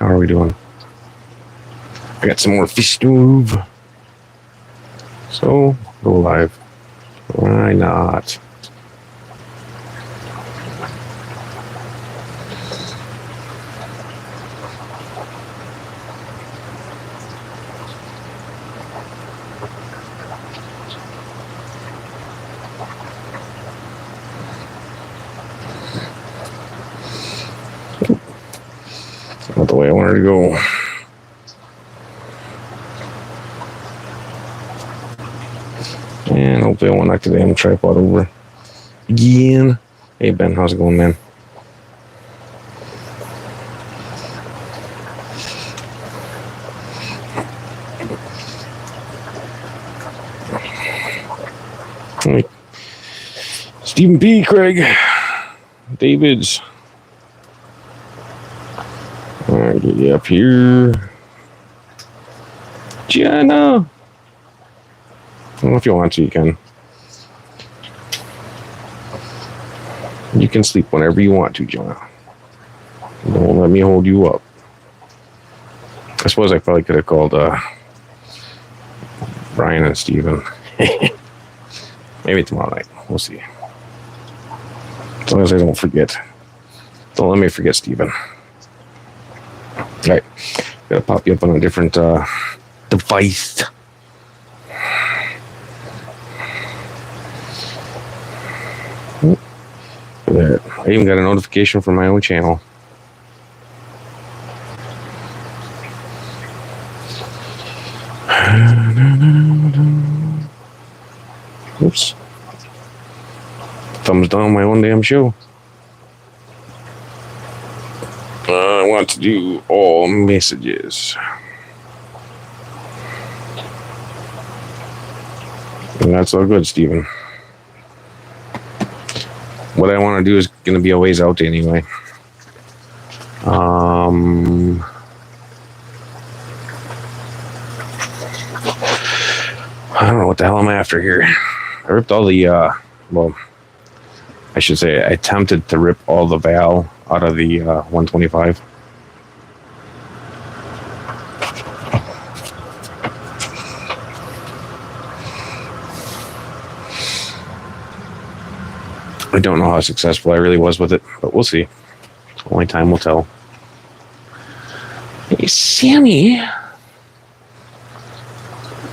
How are we doing? I got some more fish to move. So, go live. Why not? Not the way I wanted to go. And hopefully I won't knock the damn tripod over again. Hey Ben, how's it going, man? Hey. Stephen P. Craig. Davids. Alright, get you up here. Jenna. Well, if you want to, you can. You can sleep whenever you want to, Jonah. Don't let me hold you up. I suppose I probably could have called Brian and Steven. Maybe tomorrow night. We'll see. As long as I don't forget. Don't let me forget Steven. Alright. Gotta pop you up on a different device. There. I even got a notification from my own channel. Oops. Thumbs down my own damn show. I want to do all messages. And that's all good, Steven. What I want to do is going to be a ways out anyway. I don't know what the hell I'm after here. I ripped all the, well, I should say I attempted to rip all the valve out of the 125. I don't know how successful I really was with it, but we'll see. Only time will tell. Hey, Sammy.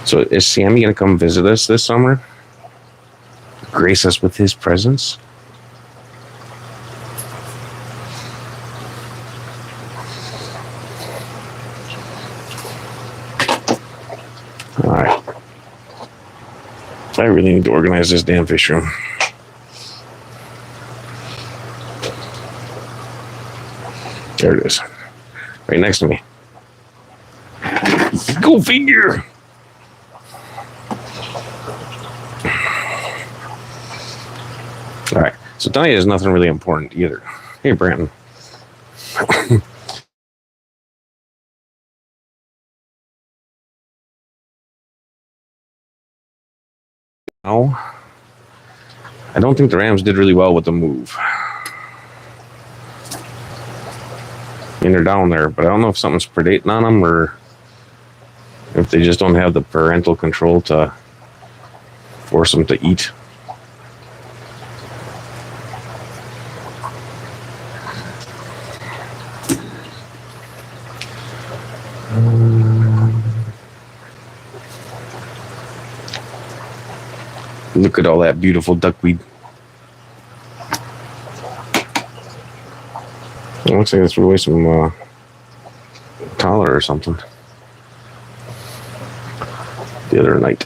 So is Sammy going to come visit us this summer? Grace us with his presence? All right. I really need to organize this damn fish room. There it is. Right next to me. Go figure! Alright, so tonight is nothing really important either. Hey, Brandon. No. I don't think the Rams did really well with the move. I mean, they're down there, but I don't know if something's predating on them or if they just don't have the parental control to force them to eat. Look at all that beautiful duckweed. It looks like it's really some collar or something. The other night.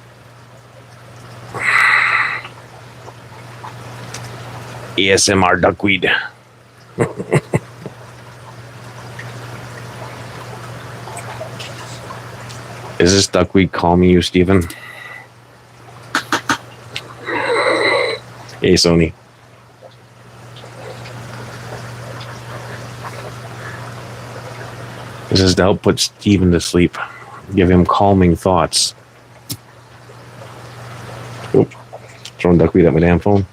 ASMR duckweed. Is this duckweed calming you, Stephen? Hey, Sony. This is to help put Steven to sleep. Give him calming thoughts. Oop. Throwing duckweed at my damn phone.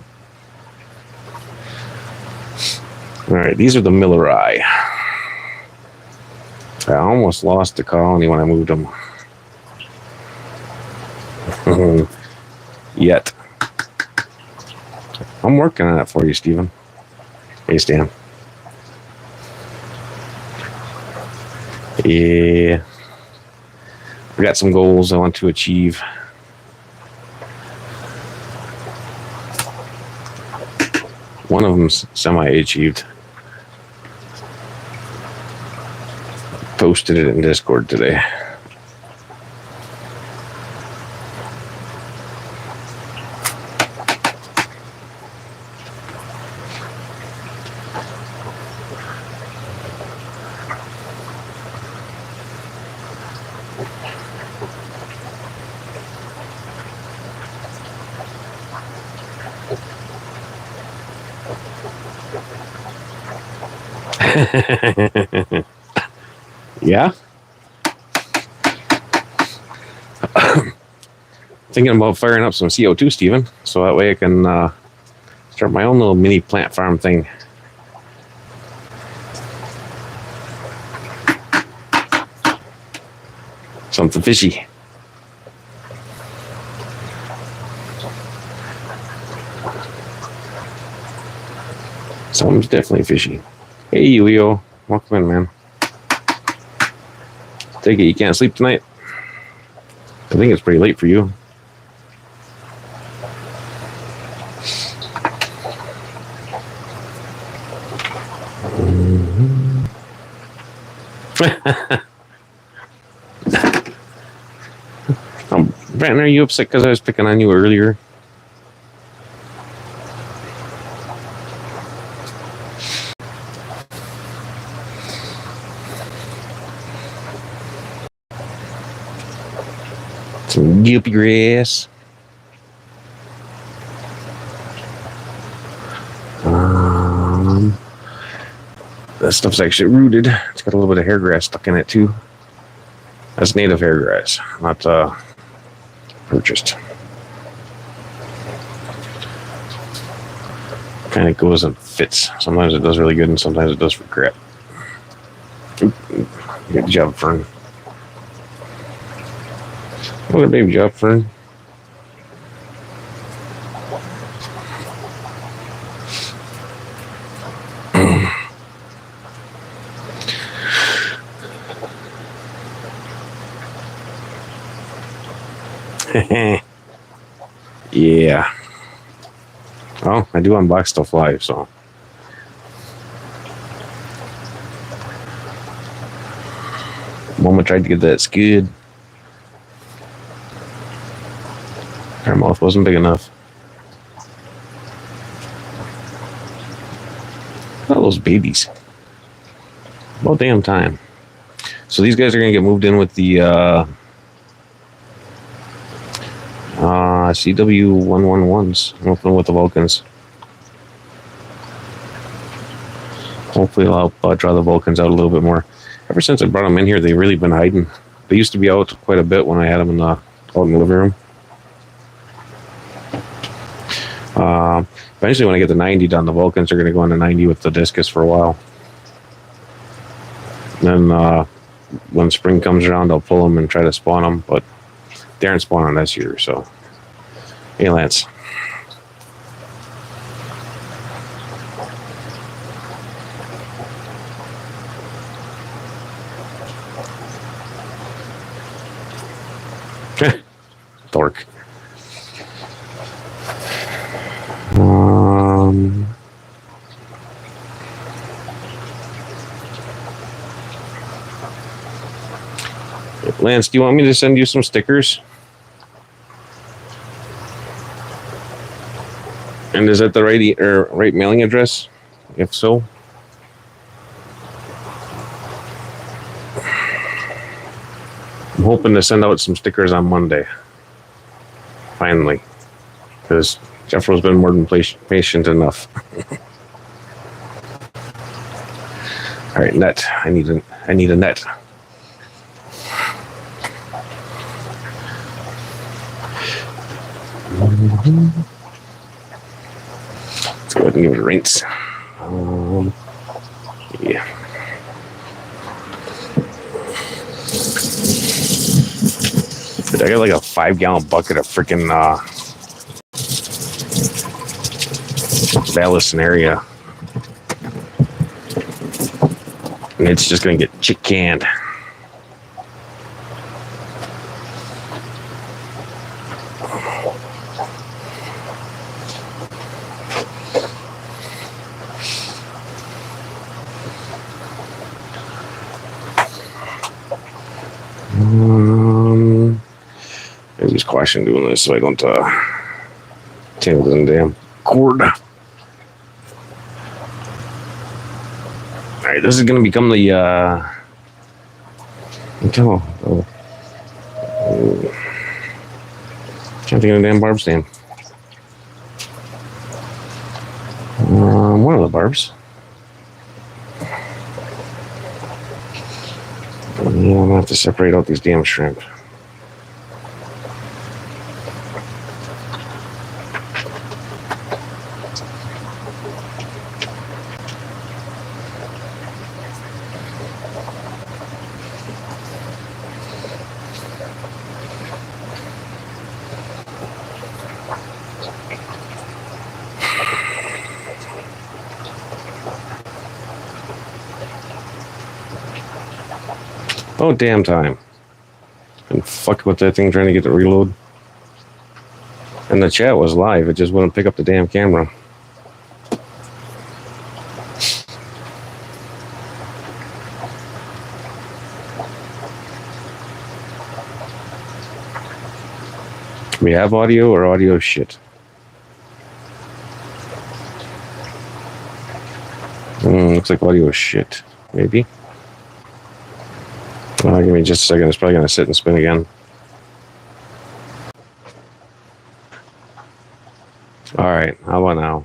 Alright, these are the Miller Eye. I almost lost the colony when I moved them. Yet. I'm working on it for you, Stephen. Hey, Stan. Yeah. I got some goals I want to achieve. One of them's semi-achieved. Posted it in Discord today. Yeah. Thinking about firing up some CO2, Stephen, so that way I can start my own little mini plant farm thing. Something fishy. Something's definitely fishy. Hey, Leo. Welcome in, man. Take it you can't sleep tonight? I think it's pretty late for you. Brandon, are you upset because I was picking on you earlier? Some guppy grass. That stuff's actually rooted. It's got a little bit of hair grass stuck in it too. That's native hair grass, not purchased. Kind of goes and fits. Sometimes it does really good, and sometimes it does for crap. Good job, Fern. What a baby job, Fern. Yeah. Well, I do unbox stuff live, so. Mama tried to get that skid. Her mouth wasn't big enough. All those babies. About damn time. So these guys are going to get moved in with the CW111s. I'm opening with the Vulcans. Hopefully I'll help draw the Vulcans out a little bit more. Ever since I brought them in here, they've really been hiding. They used to be out quite a bit when I had them out in the living room. Eventually, when I get the 90 done, the Vulcans are going to go on the 90 with the Discus for a while. Then when spring comes around, I'll pull them and try to spawn them, but they aren't spawning this year, so. Hey, Lance. Dork. Lance, do you want me to send you some stickers? And is that the right mailing address? If so, I'm hoping to send out some stickers on Monday. Finally, because Jeffro's been more than patient enough. All right, net. I need a net. Let's go ahead and give it a rinse. Yeah. Dude, I got like a 5-gallon bucket of freaking Vallisneria. And it's just gonna get chick canned. Maybe just question doing this so I don't tangle the damn cord. Alright, this is gonna become the can't think of the damn barb stand. One of the barbs. Yeah, I'm gonna have to separate out these damn shrimp. Oh, damn time. And fuck with that thing trying to get to reload. And the chat was live. It just wouldn't pick up the damn camera. We have audio or audio shit? Looks like audio shit. Maybe. Give me just a second. It's probably going to sit and spin again. Alright, how about now?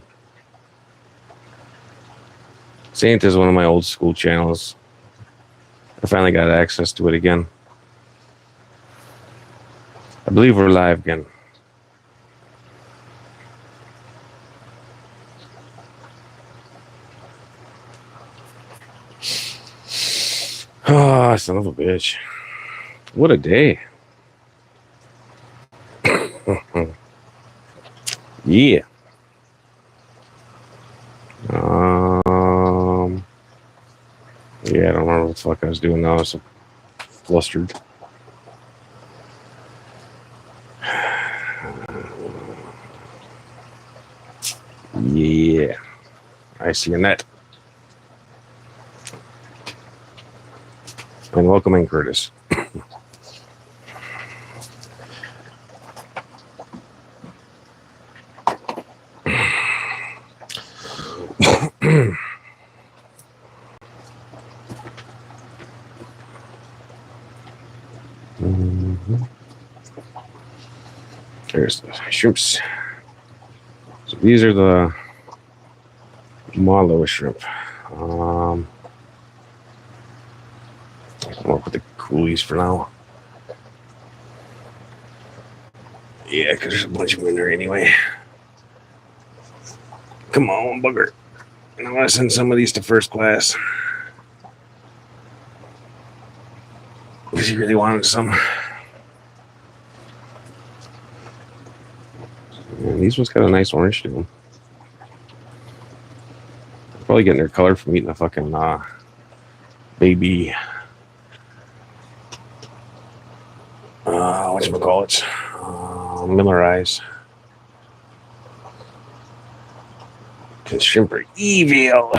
Saint is one of my old school channels. I finally got access to it again. I believe we're live again. Oh, son of a bitch. What a day. Yeah. Yeah, I don't remember what the fuck I was doing now. I was so flustered. Yeah. I see your net. And welcome in, Curtis. There's the shrimps. So these are the Marlowe shrimp. I'll put the coolies for now. Yeah, because there's a bunch of them in there anyway. Come on, bugger. And I want to send some of these to first class. Because he really wanted some. And these ones got a nice orange to them. Probably getting their color from eating a fucking baby. Whatchamacallit? Miller eyes. Cause shrimp are evil.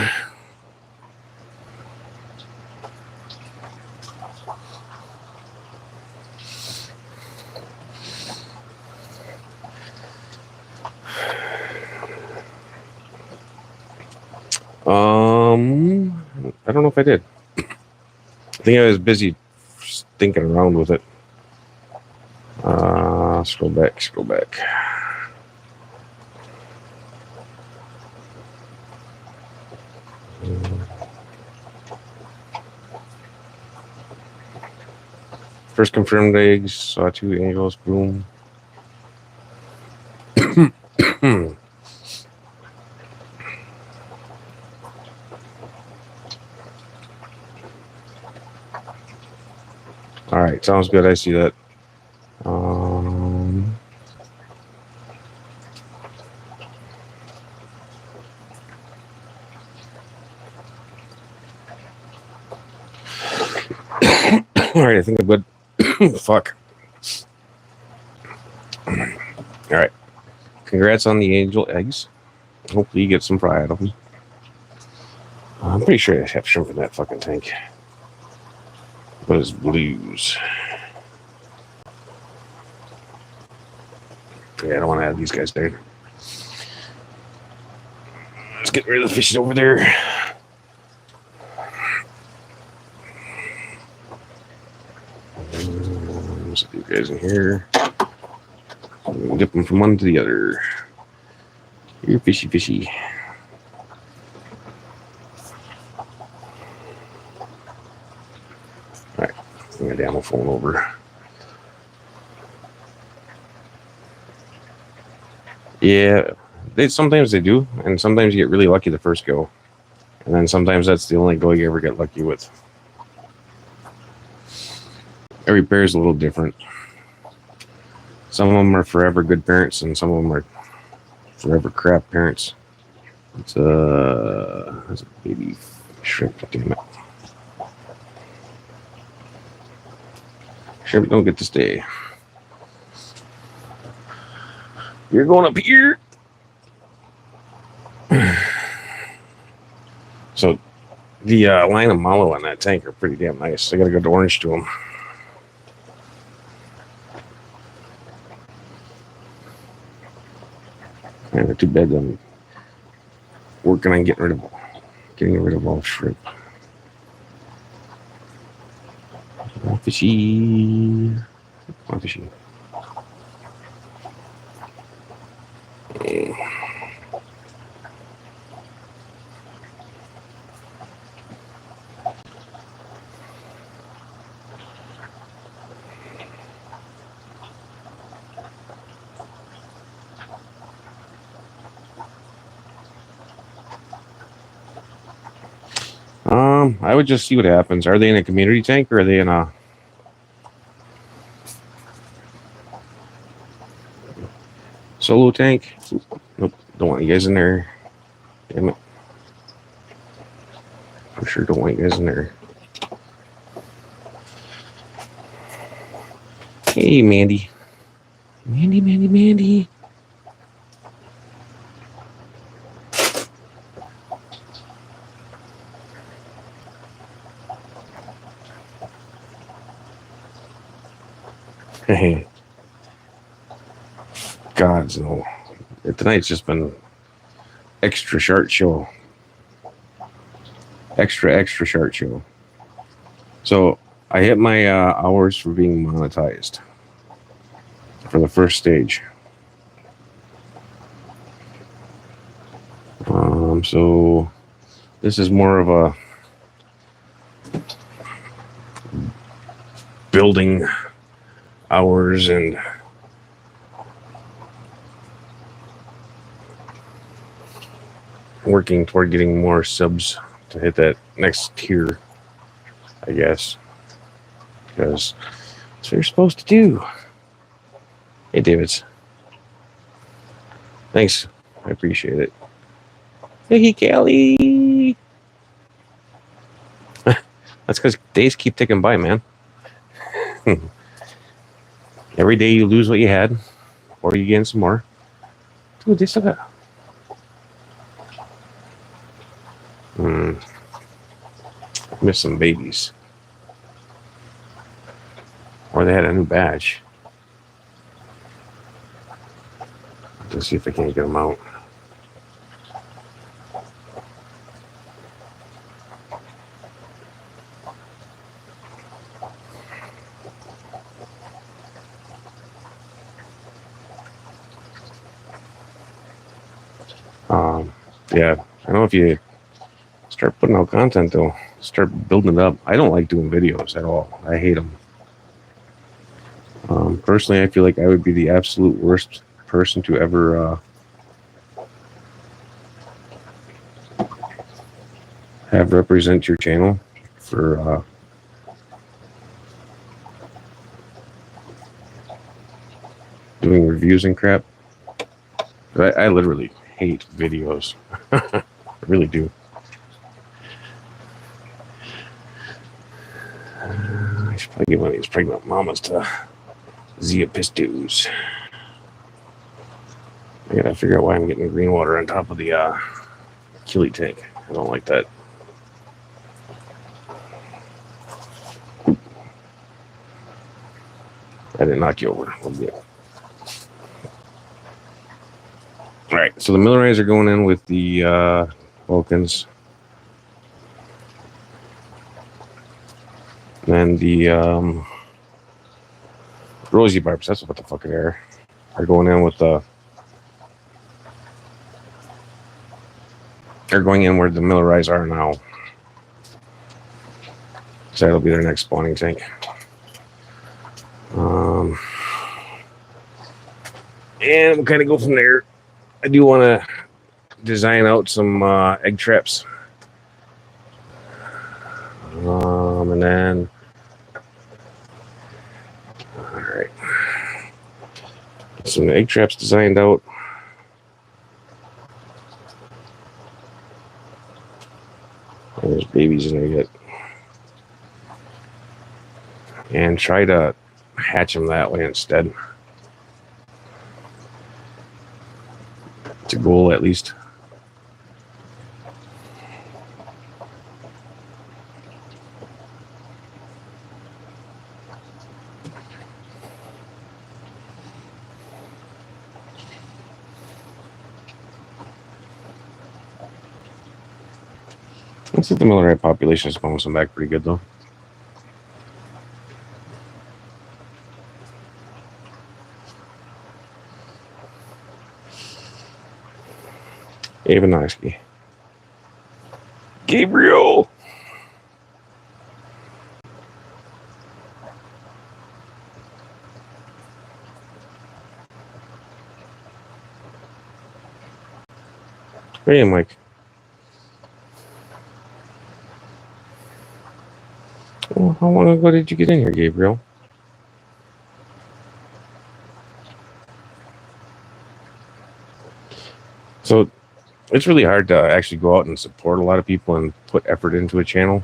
I don't know if I did. I think I was busy thinking around with it. Scroll back. First confirmed eggs, saw 2 angels, boom. All right, sounds good. I see that. Um, all right, I think I'm good. Fuck. All right. Congrats on the angel eggs. Hopefully you get some fry out of them. I'm pretty sure I have shrimp in that fucking tank. But it's blues. Yeah, I don't want to have these guys there. Let's get rid of the fishes over there. Let's put these guys in here. Dip them from one to the other. You're fishy, fishy. Alright, bring the damn phone over. Yeah, sometimes they do, and sometimes you get really lucky the first go. And then sometimes that's the only go you ever get lucky with. Every pair is a little different. Some of them are forever good parents, and some of them are forever crap parents. It's that's a baby shrimp, damn it. Shrimp don't get to stay. You're going up here. So the line of mallow on that tank are pretty damn nice. I gotta go to orange to them. Yeah, too bad I'm working on getting rid of all shrimp. Fishy. Fishy. I would just see what happens. Are they in a community tank or are they in a solo tank? Nope, don't want you guys in there. Damn it. For sure don't want you guys in there. Hey, Mandy. Mandy. Hey. Gods, no. Tonight's just been extra Shart show. Extra Shart show. So I hit my hours for being monetized for the first stage. So this is more of a building hours and working toward getting more subs to hit that next tier, I guess, because that's what you're supposed to do. Hey, Davids. Thanks. I appreciate it. Hey, Kelly. That's because days keep ticking by, man. Every day you lose what you had, or you gain some more. Dude, they still got... Missed some babies. Or they had a new badge. Let's see if I can't get them out. Yeah, I don't know if you start putting out content, though. Start building it up. I don't like doing videos at all. I hate them. Personally, I feel like I would be the absolute worst person to ever have represent your channel for doing reviews and crap. I literally hate videos. I really do. I should probably get one of these pregnant mamas to Zia Pistos. I gotta figure out why I'm getting green water on top of the Achille tank. I don't like that. I didn't knock you over. All right, so the Millerites are going in with the Vulcans. And the Rosy Barbs, that's what the fuck they are going in with the... They're going in where the Millerites are now. So that'll be their next spawning tank. And we'll kind of go from there. I do want to design out some egg traps. And then... Alright. Some egg traps designed out. And there's babies in there yet. And try to hatch them that way instead. It's a goal, at least. Looks like the Millerite population is bouncing back pretty good, though. Avanoski. Gabriel! Hey, Mike. Well, how long ago did you get in here, Gabriel? So, it's really hard to actually go out and support a lot of people and put effort into a channel.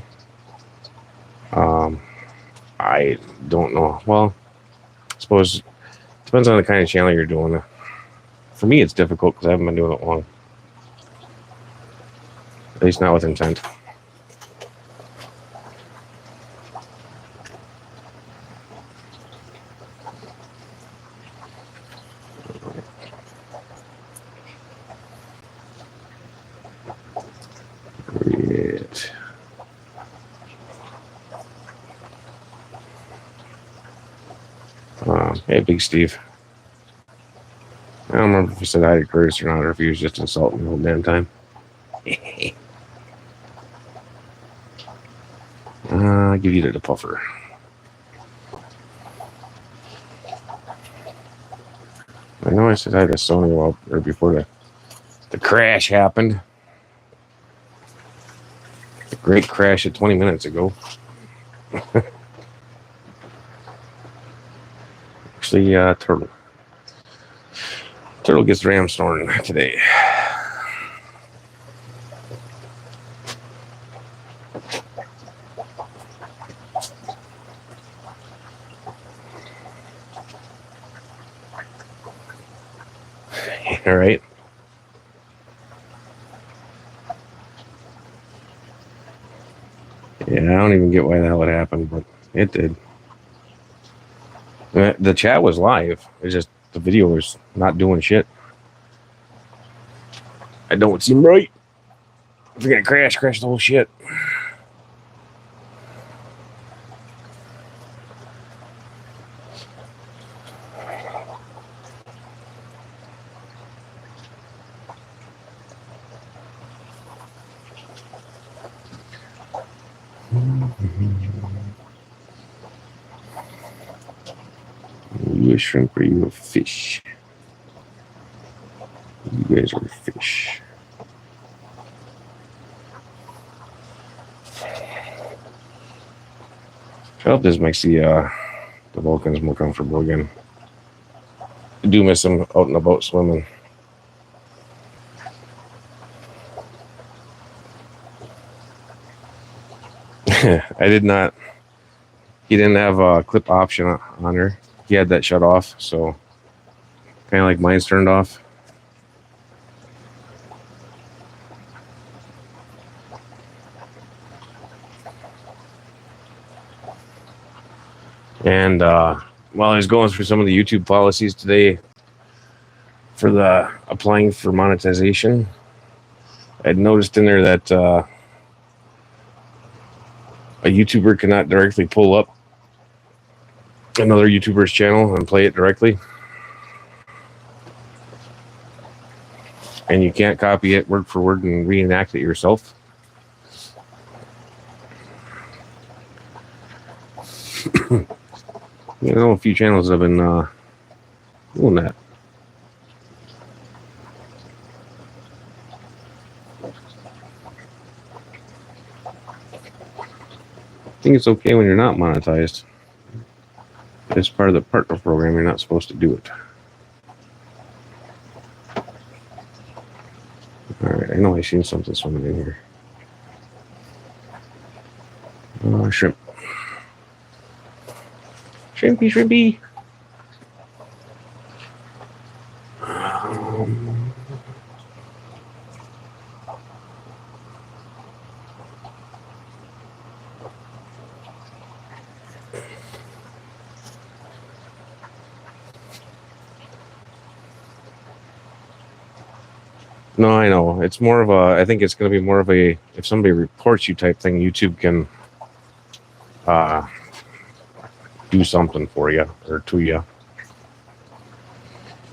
I don't know. Well, I suppose it depends on the kind of channel you're doing. For me, it's difficult because I haven't been doing it long. At least not with intent. Hey, Big Steve. I don't remember if he said hi to Curtis or not, or if he was just insulting the whole damn time. I'll give you the puffer. I know I said hi to Sony or before the crash happened. The great crash at 20 minutes ago. Actually, Turtle. Turtle gets ram snoring today. All right. Yeah, I don't even get why the hell it happened, but it did. The chat was live. It's just the video was not doing shit. I don't seem right. If you're gonna crash the whole shit. You a shrimp or you a fish? You guys are fish. I hope this makes the Vulcans more comfortable again. I do miss them out and about swimming. I did not. He didn't have a clip option on her. He had that shut off, so kind of like mine's turned off. And while I was going through some of the YouTube policies today for the applying for monetization, I'd noticed in there that a YouTuber cannot directly pull up another YouTuber's channel and play it directly. And you can't copy it word for word and reenact it yourself. You know, a few channels have been doing that. I think it's okay when you're not monetized. It's part of the partner program. You're not supposed to do it. All right, I know I seen something swimming in here. Shrimp. Shrimpy, shrimpy. No, I know. It's more of a, I think it's going to be more of a, if somebody reports you type thing, YouTube can do something for you or to you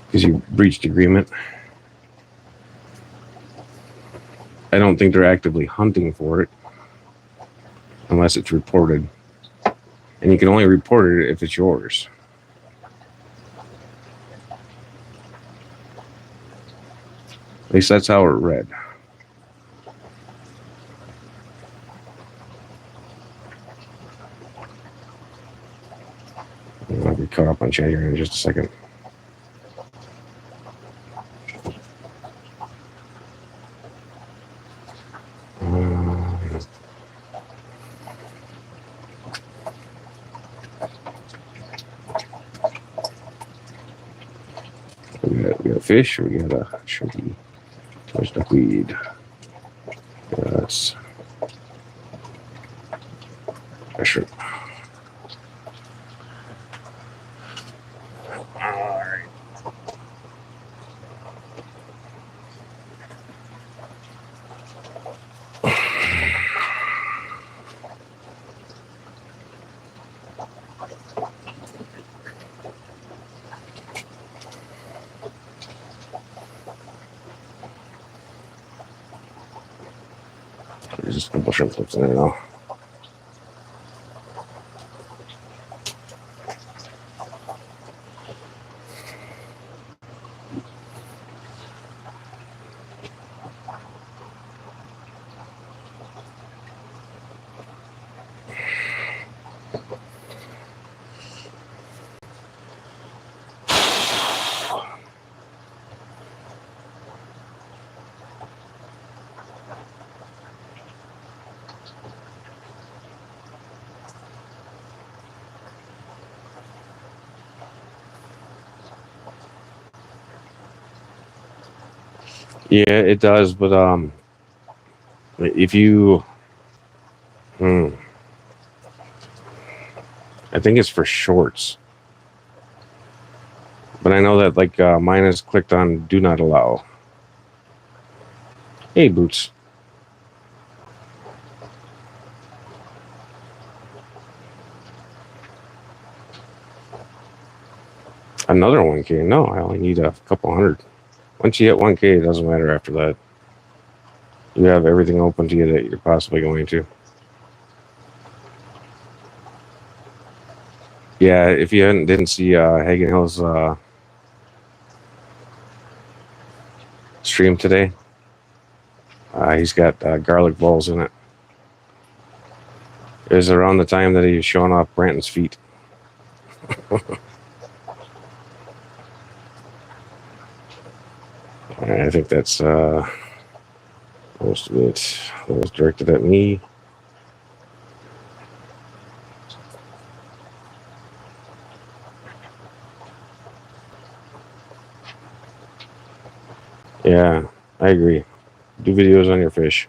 because you breached agreement. I don't think they're actively hunting for it unless it's reported. And you can only report it if it's yours. At least that's how it read. I'll be caught up on chat here in just a second. We got fish, we got a shrimpy. Where's the weed? That's a shrimp. Alright. There's just a couple shrimp flips in there now. Yeah, it does, but if you I think it's for shorts. But I know that like mine is clicked on do not allow. Hey, Boots. Another 1K. No, I only need a couple hundred. Once you hit 1K, it doesn't matter after that. You have everything open to you that you're possibly going to. Yeah, if you didn't see Hagen Hill's stream today, he's got garlic balls in it. It was around the time that he was showing off Branton's feet. I think that's most of it. That was directed at me. Yeah, I agree. Do videos on your fish.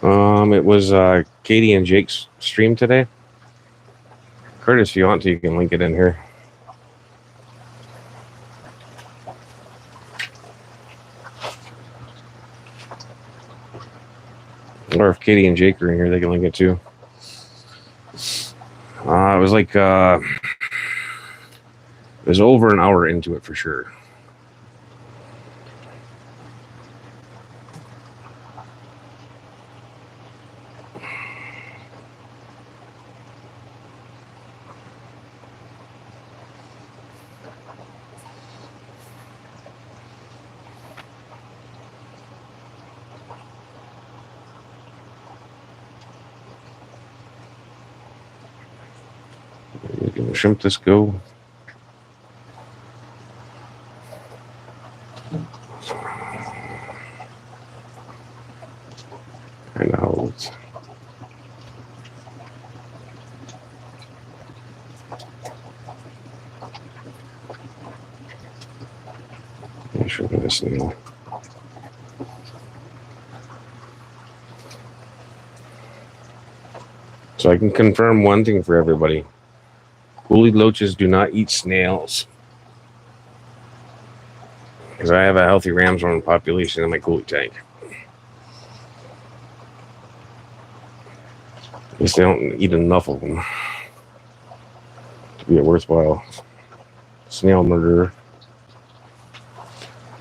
It was Katie and Jake's stream today. Curtis, if you want to, you can link it in here. Or if Katie and Jake are in here, they can link it too. It was like it was over an hour into it for sure. You can shrimp this go. And now shrimp this now. So I can confirm one thing for everybody. Woolly loaches do not eat snails. Because I have a healthy ramshorn population in my coolie tank. At least they don't eat enough of them to be a worthwhile snail murderer.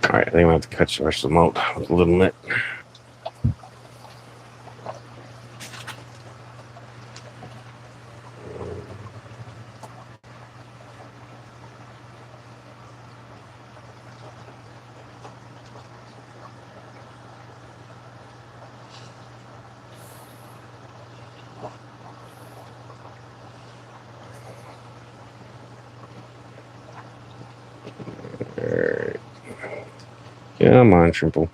Alright, I think I'm going to have to cut some out with a little net. Alright. Come on, Trimple.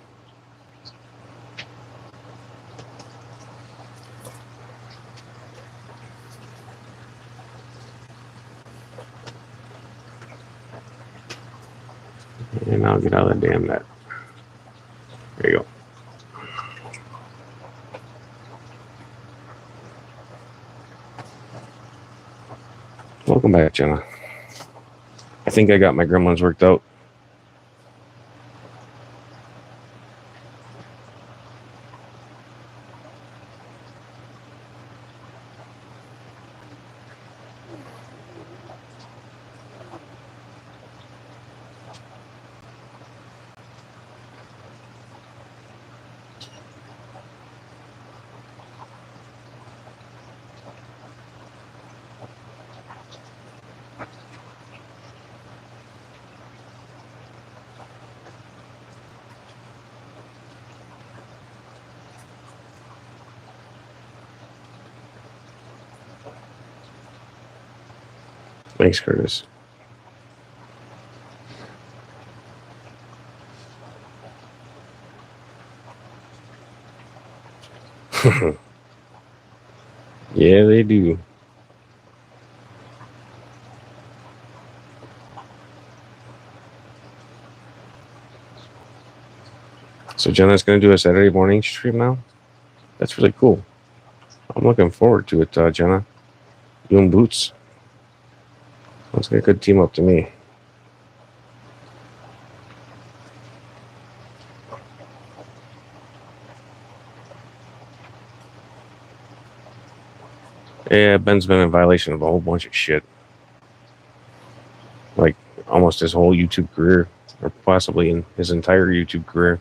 And I'll get out of the damn net. There you go. Welcome back, Jenna. I think I got my gremlins worked out. Thanks, Curtis. Yeah, they do. So Jenna's going to do a Saturday morning stream now? That's really cool. I'm looking forward to it, Jenna. You and Boots. Sounds like a good team up to me. Yeah, Ben's been in violation of a whole bunch of shit. Like almost his whole YouTube career, or possibly in his entire YouTube career.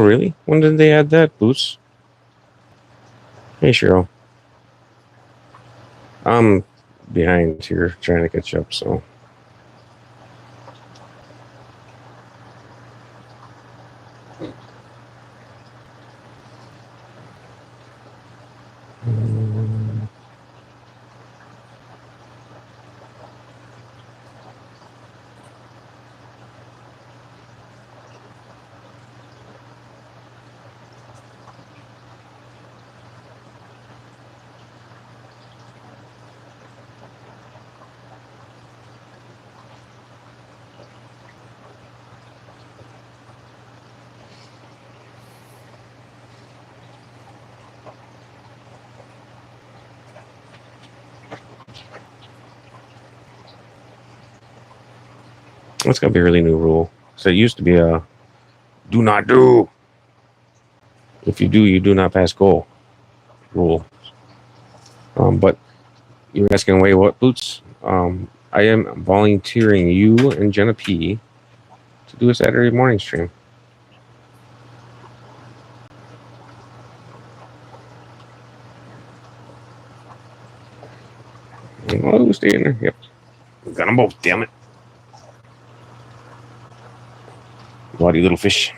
really? When did they add that, Boots? Hey, Cheryl. I'm behind here trying to catch up, so. That's gonna be a really new rule. So it used to be a do not do. If you do, you do not pass goal rule. But you're asking away what, Boots? I am volunteering you and Jenna P to do a Saturday morning stream. Oh, stay in there. Yep. Got them both, damn it. Bloody little fish.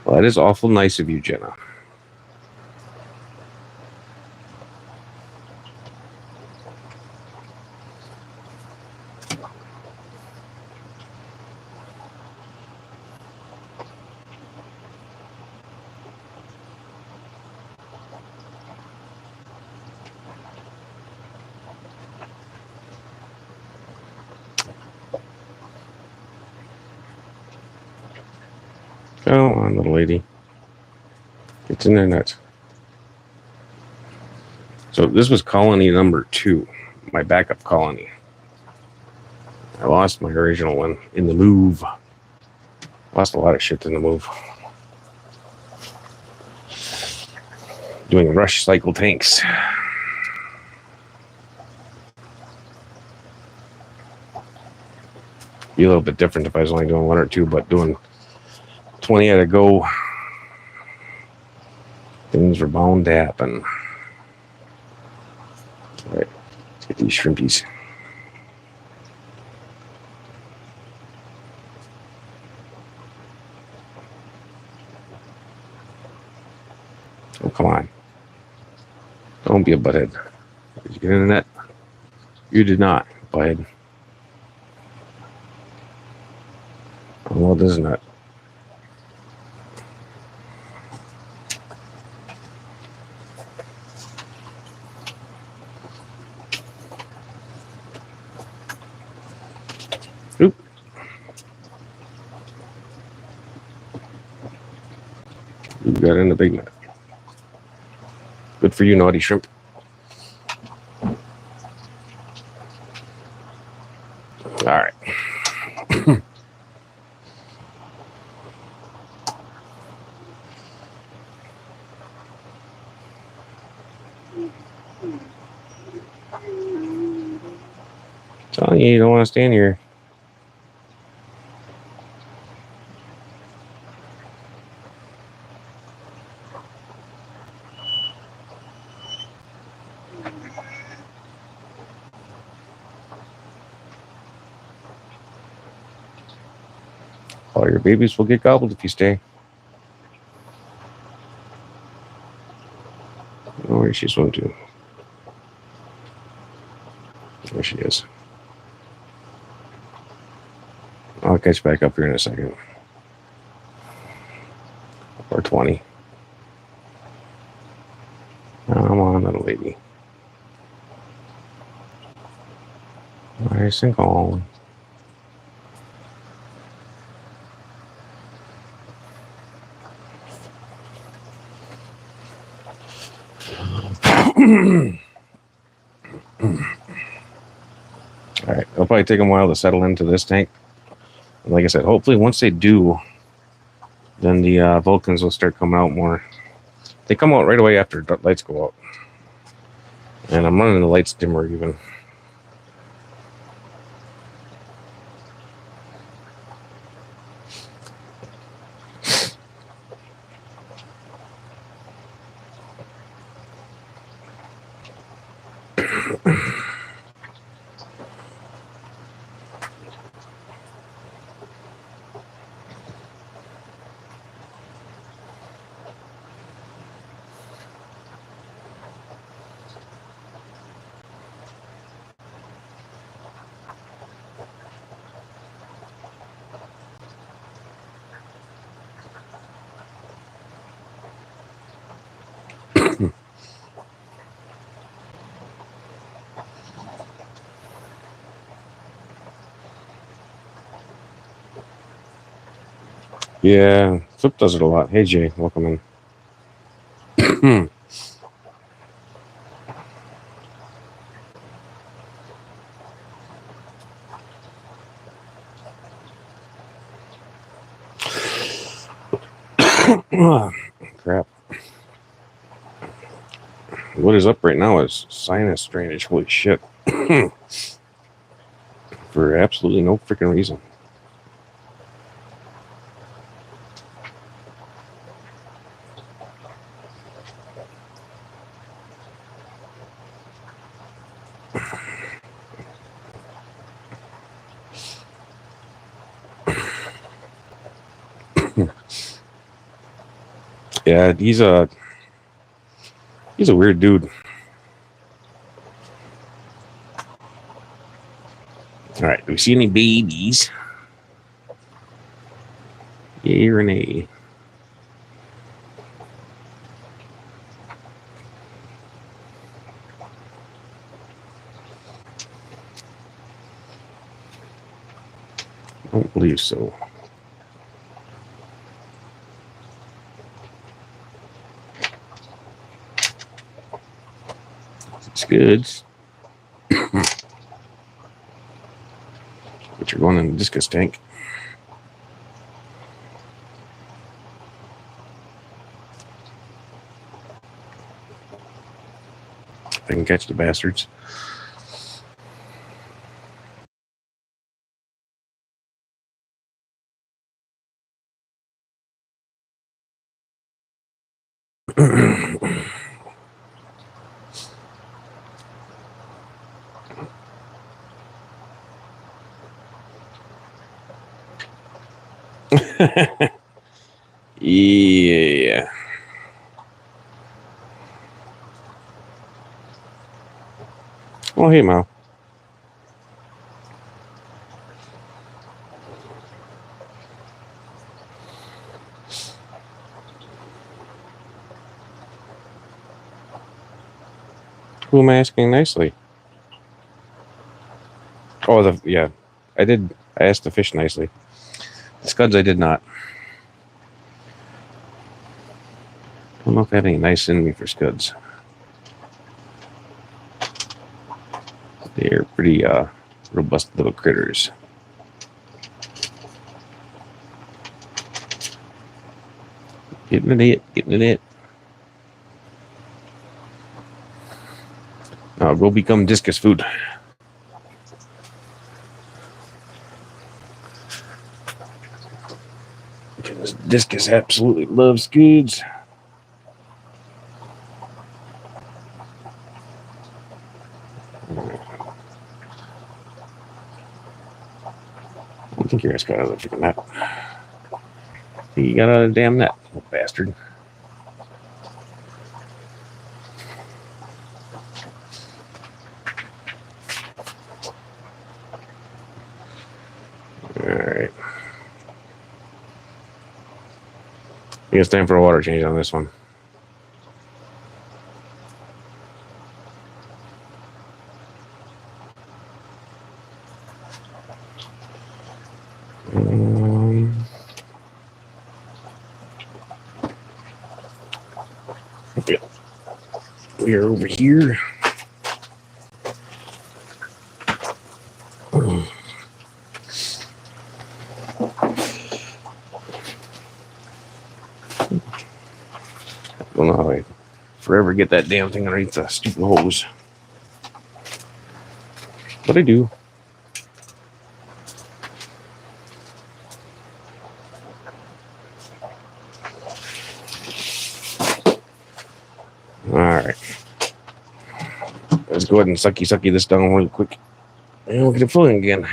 Well, that is awful nice of you, Jenna. Come on, little lady. It's in there nuts. So this was colony number 2, my backup colony. I lost my original one in the move. Lost a lot of shit in the move. Doing rush cycle tanks. Be a little bit different if I was only doing 1 or 2, but doing 20 at a go, things were bound to happen. All right, let's get these shrimpies. Oh, come on. Don't be a butthead. Did you get in the net? You did not, butthead. Oh, well, this is not. Oop. You got in the big net. Good for you, naughty shrimp. All right. Telling you, you don't want to stand here. All your babies will get gobbled if you stay. Oh, where she swim to? There she is. I'll catch back up here in a second. Or 20. Come on, little lady. Nice and calm. All right, it'll probably take them a while to settle into this tank. And like I said, hopefully once they do, then the Vulcans will start coming out more. They come out right away after the lights go out. And I'm running the lights dimmer even. Yeah, Flip does it a lot. Hey Jay, welcome in. Crap. What is up right now is sinus drainage. Holy shit. For absolutely no freaking reason. Yeah, he's a weird dude. All right, do we see any babies? Yay or nay? I don't believe so. It's good. But you're going in the discus tank. If I can catch the bastards. Yeah. Oh, hey, Mal. Who am I asking nicely? Oh, yeah. I did. I asked the fish nicely. The scuds, I did not. I don't know if I have any nice in me for scuds. They're pretty robust little critters. Getting it. Now go become discus food. Because discus absolutely loves scuds. I don't think your ass got out of the freaking net. He got out of the damn net, little bastard. Alright. I think it's time for a water change on this one. Yeah. We are over here. I don't know how I forever get that damn thing underneath the stupid hose. But I do. Alright. Let's go ahead and sucky this down real quick. And we'll get it flowing again.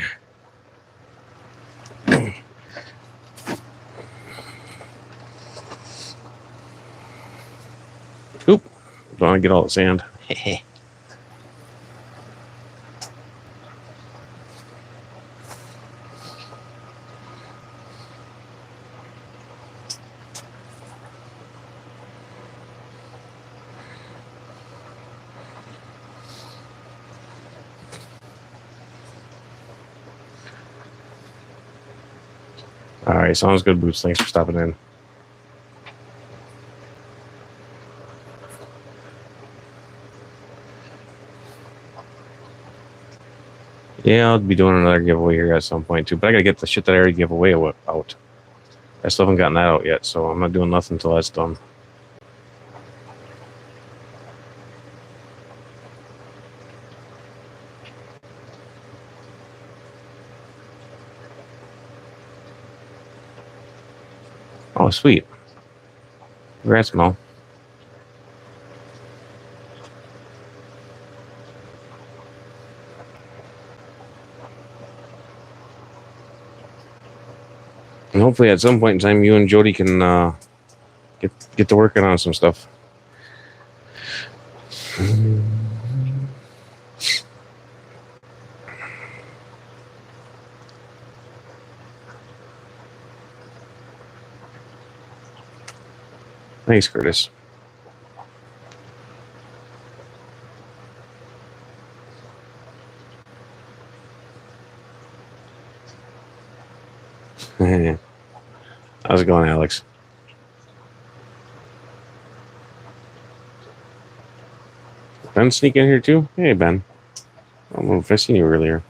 Oop. Don't want to get all the sand. Alright, sounds good, Boots. Thanks for stopping in. Yeah, I'll be doing another giveaway here at some point too, but I gotta get the shit that I already gave away out. I still haven't gotten that out yet, so I'm not doing nothing until that's done. Oh, sweet. Congrats, Mo. And hopefully at some point in time, you and Jody can get to working on some stuff. Thanks, Curtis. How's it going, Alex? Ben sneak in here too? Hey, Ben. I don't know if I seen you earlier.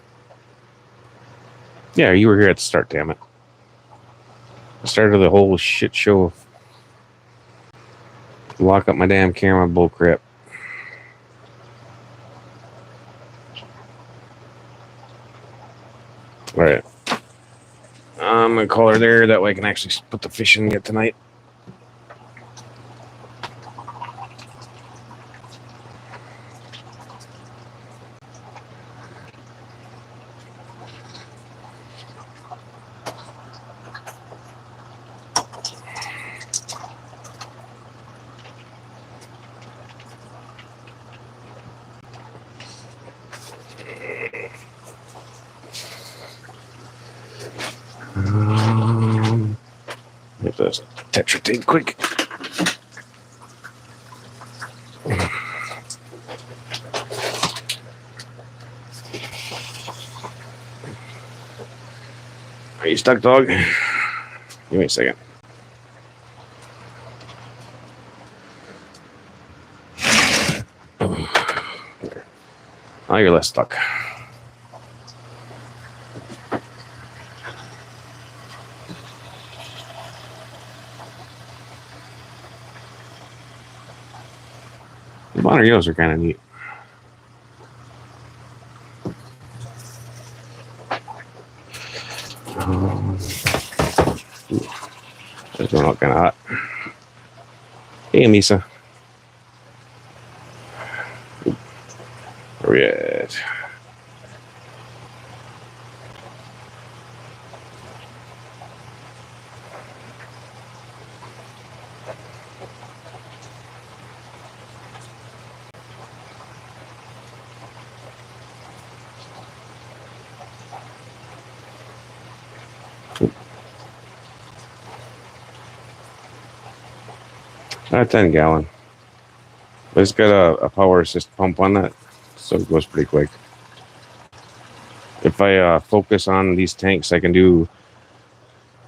Yeah, you were here at the start, damn it. The start of the whole shit show. Lock up my damn camera, bullcrap. Alright. I'm gonna call her there, that way I can actually put the fish in yet tonight. Get this Tetra tape quick. Are you stuck, dog? Give me a second. Now you're less stuck. The Bonnerillos are kind of neat. It's going out kind of hot. Hey, Misa. Where we at? Not a 10 gallon. But it's got a power assist pump on that, so it goes pretty quick. If I focus on these tanks, I can do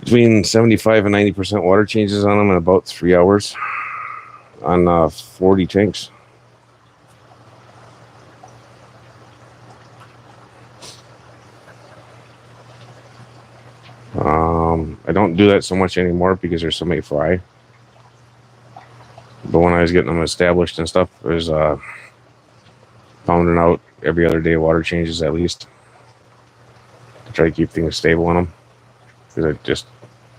between 75 and 90% water changes on them in about 3 hours on 40 tanks. I don't do that so much anymore because there's so many fry. But when I was getting them established and stuff, I was pounding out every other day water changes at least to try to keep things stable in them. Because I just,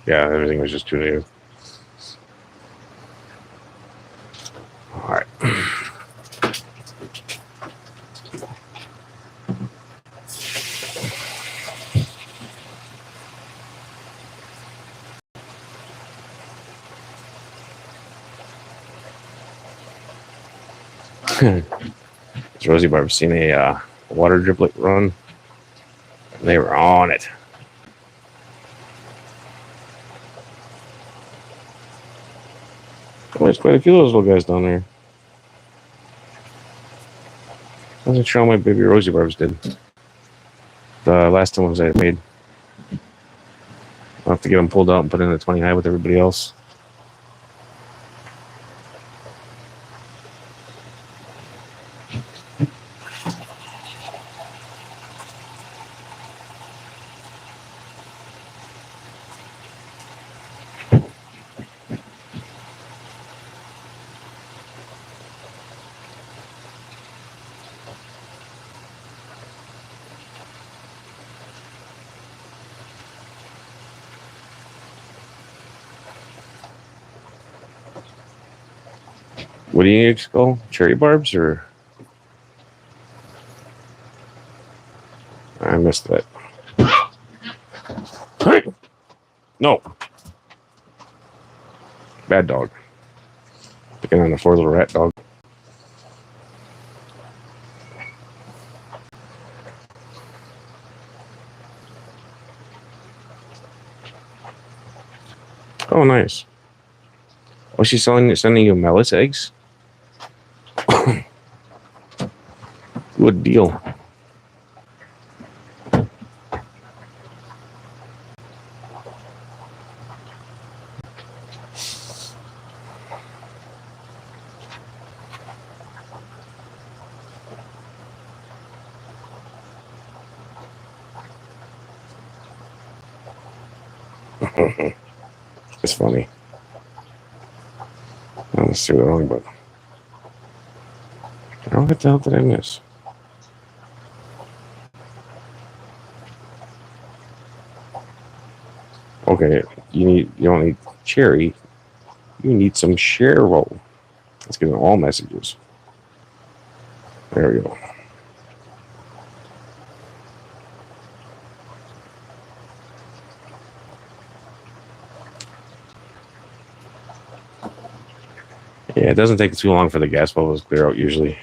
yeah, everything was just too new. All right. Rosie Barb's seen a water driplet run. They were on it. Oh, there's quite a few of those little guys down there. I wasn't sure how my baby Rosie Barbs did. The last one was I made. I'll have to get them pulled out and put in the 20 high with everybody else. What do you need to call? Cherry barbs or? I missed that. No. Bad dog. Picking on the poor little rat dog. Oh, nice. Oh, she's sending you Mellis eggs? Good deal. It's funny. Let's see what wrong button. What the hell did I miss? Okay, you don't need cherry. You need some Cheryl. Let's get in all messages. There we go. Yeah, it doesn't take too long for the gas bubbles to clear out usually.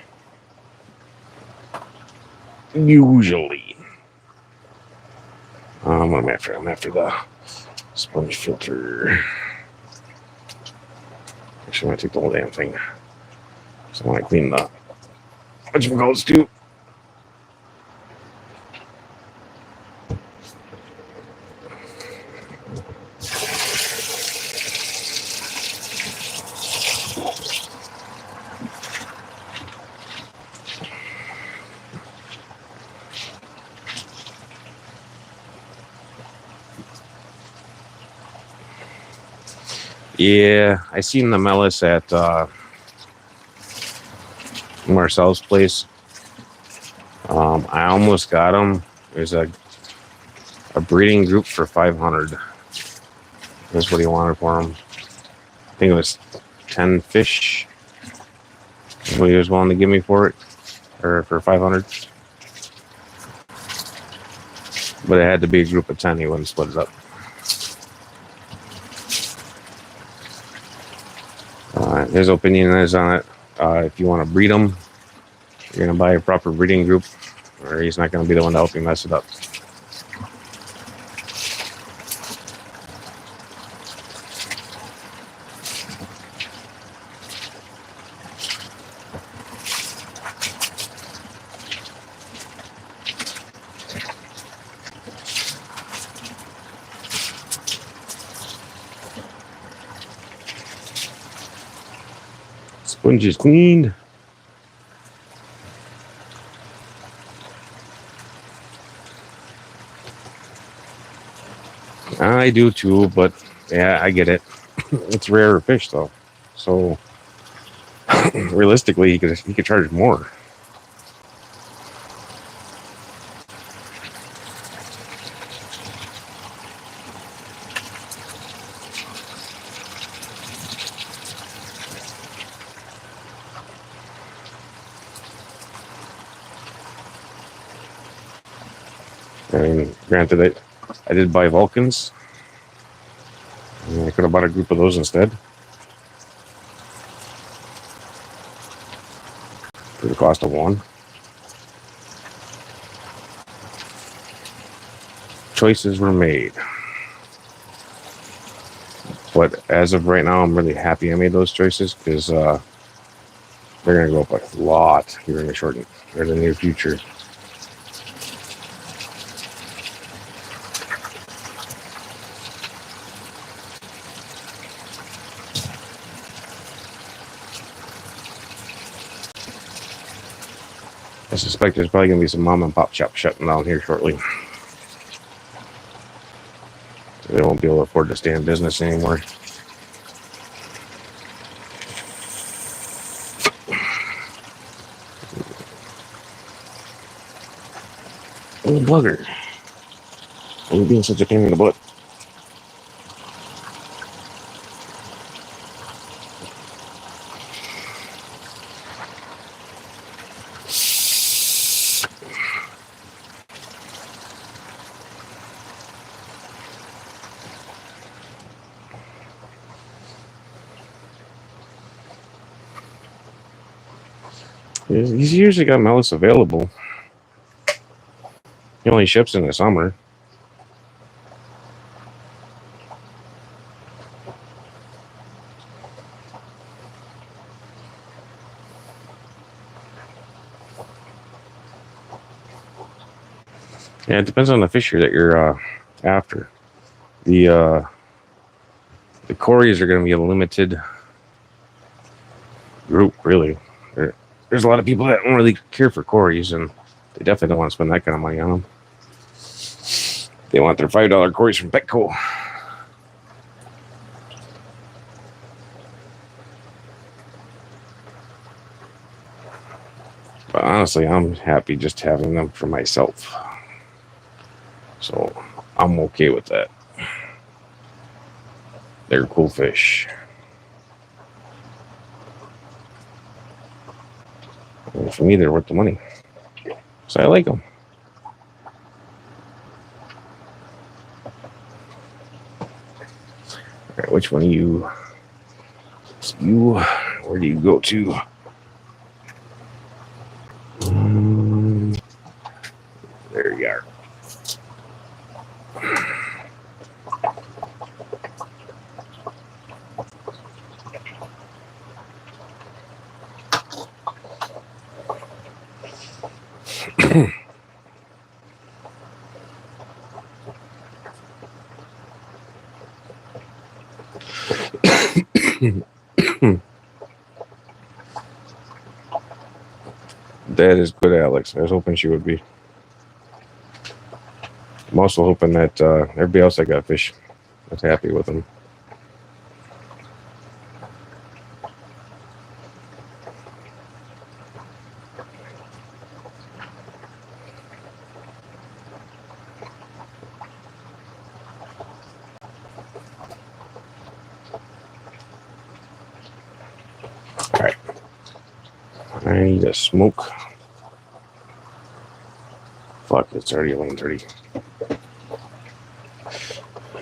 What am I after? I'm after the sponge filter. Actually, I'm going to take the whole damn thing. So I want to clean the whatchamacallits too. Yeah, I seen the Mellis at Marcel's place. I almost got them. There's a breeding group for 500. That's what he wanted for them. I think it was 10 fish. That's what he was willing to give me for it, or for 500. But it had to be a group of 10. He wouldn't split it up. His opinion is on it. If you want to breed them, you're going to buy a proper breeding group, or he's not going to be the one to help you mess it up. Sponge is cleaned. I do too, but yeah, I get it. It's rarer fish though, so realistically, he could charge more. I mean, granted, I did buy Vulcans. I could have bought a group of those instead for the cost of one. Choices were made. But as of right now, I'm really happy I made those choices because they're going to go up a lot here in the near future. I suspect there's probably going to be some mom and pop shops shutting down here shortly. They won't be able to afford to stay in business anymore. Oh, bugger. Why are you being such a pain in the butt? He's usually got Mellis available. He only ships in the summer. Yeah, it depends on the fishery that you're after. The Corys are going to be a limited group, really. There's a lot of people that don't really care for Corys, and they definitely don't want to spend that kind of money on them. They want their $5 Corys from Petco. But honestly, I'm happy just having them for myself. So I'm okay with that. They're cool fish. And for me, they're worth the money. So I like them. All right, which one are you? Where do you go to? There you are. That is good, Alex. I was hoping she would be. I'm also hoping that everybody else that got fish is happy with them. All right. I need a smoke. Fuck, it's already 11:30.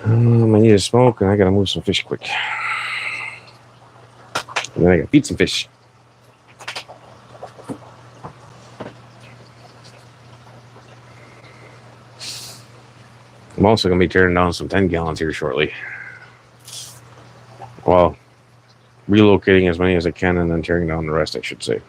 I need a smoke, and I gotta move some fish quick. And then I gotta feed some fish. I'm also gonna be tearing down some 10 gallons here shortly. Well, relocating as many as I can and then tearing down the rest, I should say.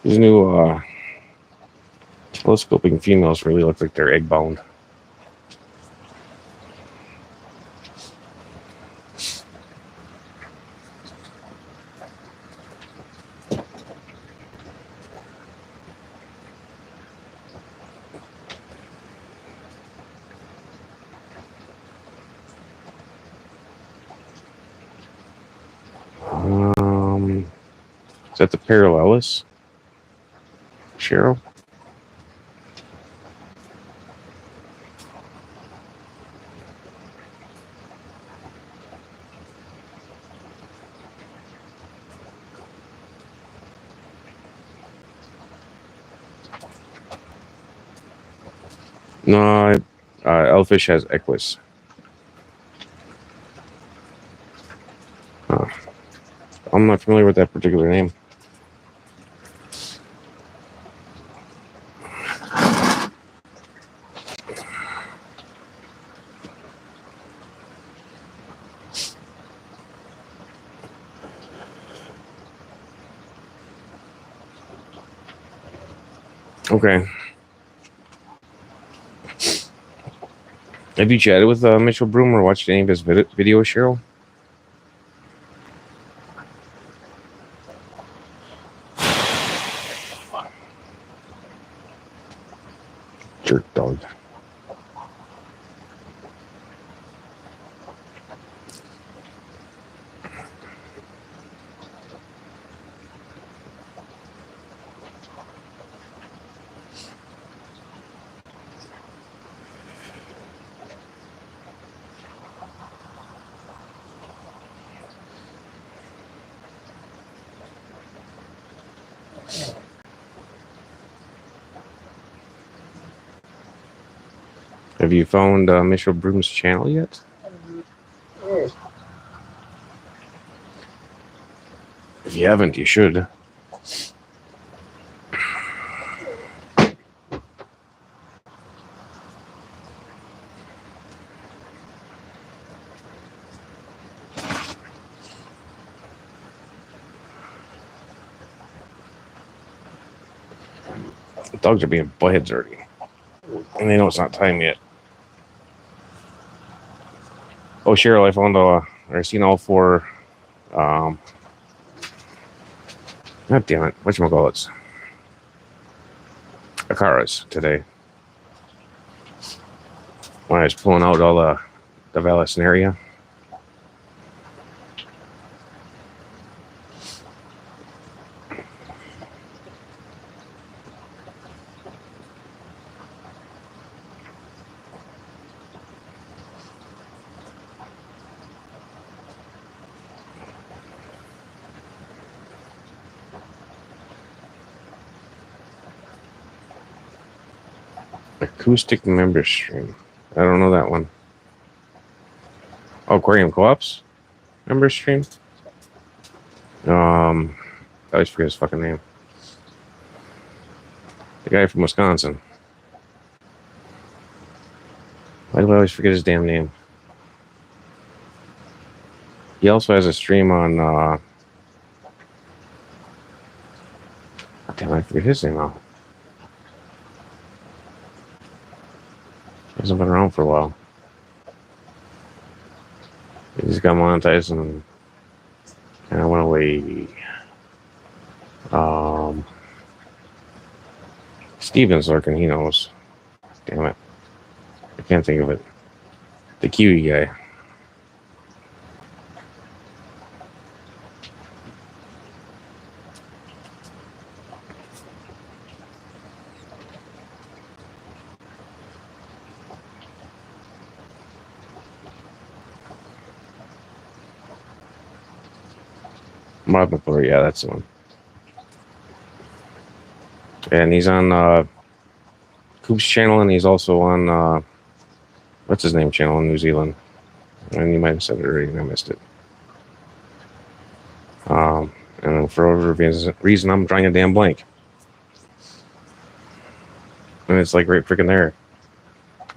These new telescoping females really look like they're egg bound. Is that the Parallelis, Cheryl? No, Elfish has Equus. I'm not familiar with that particular name. Okay. Have you chatted with Mitchell Broom or watched any of his videos, Cheryl? Jerk dog. Have you found Mitchell Broom's channel yet? If you haven't, you should. The dogs are being buttheads already. And they know it's not time yet. Oh, Cheryl, I found I seen all four. God damn it! Whatchamacallits? Akaras today. When I was pulling out all the Vallisneria. Acoustic member stream. I don't know that one. Oh, Aquarium Co-ops member stream. I always forget his fucking name. The guy from Wisconsin. Why do I always forget his damn name? He also has a stream on. Damn, I forget his name now. He hasn't been around for a while. He's got monetized and I went away. Steven's lurking, he knows. Damn it. I can't think of it. The Kiwi guy. Mod McClure, yeah, that's the one. And he's on Coop's channel, and he's also on what's his name channel in New Zealand. And you might have said it already, and I missed it. And for whatever reason, I'm drawing a damn blank. And it's like right freaking there.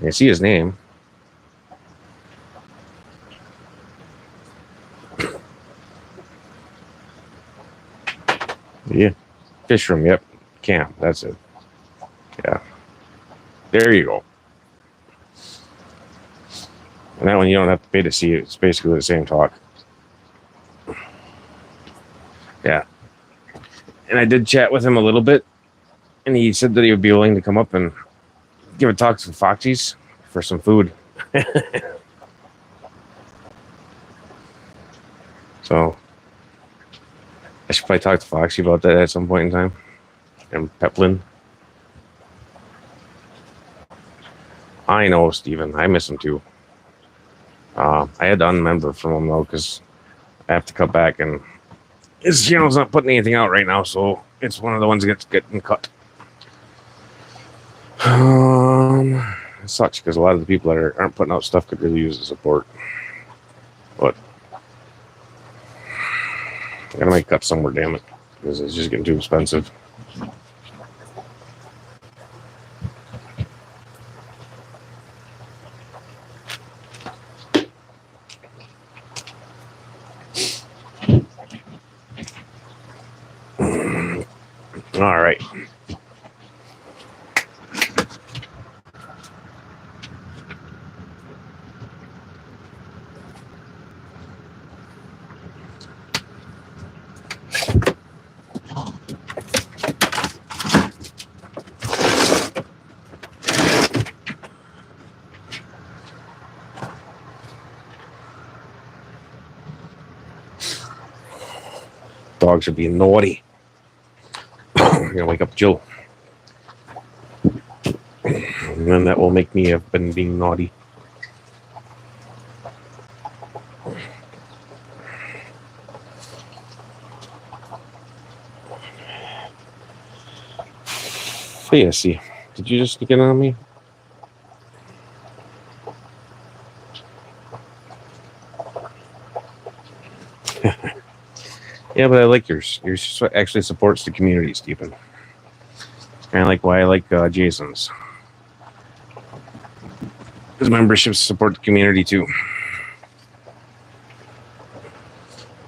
I see his name. Yeah. Fish room, yep. Camp, that's it. Yeah. There you go. And that one you don't have to pay to see it. It's basically the same talk. Yeah. And I did chat with him a little bit. And he said that he would be willing to come up and give a talk to the Foxies for some food. So I should probably talk to Foxy about that at some point in time. And Peplin. I know, Steven. I miss him too. I had to unmember from him though, because I have to cut back, and his channel's not putting anything out right now, so it's one of the ones that's getting cut. It sucks because a lot of the people that aren't putting out stuff could really use the support. But I gotta make cuts somewhere, damn it, because it's just getting too expensive. All right. Dogs are being naughty. I'm gonna wake up Jill. And then that will make me have been being naughty. Hey, see, did you just sneak in on me? Yeah, but I like yours. Yours actually supports the community, Stephen. It's kind of like why I like Jason's. His memberships support the community too.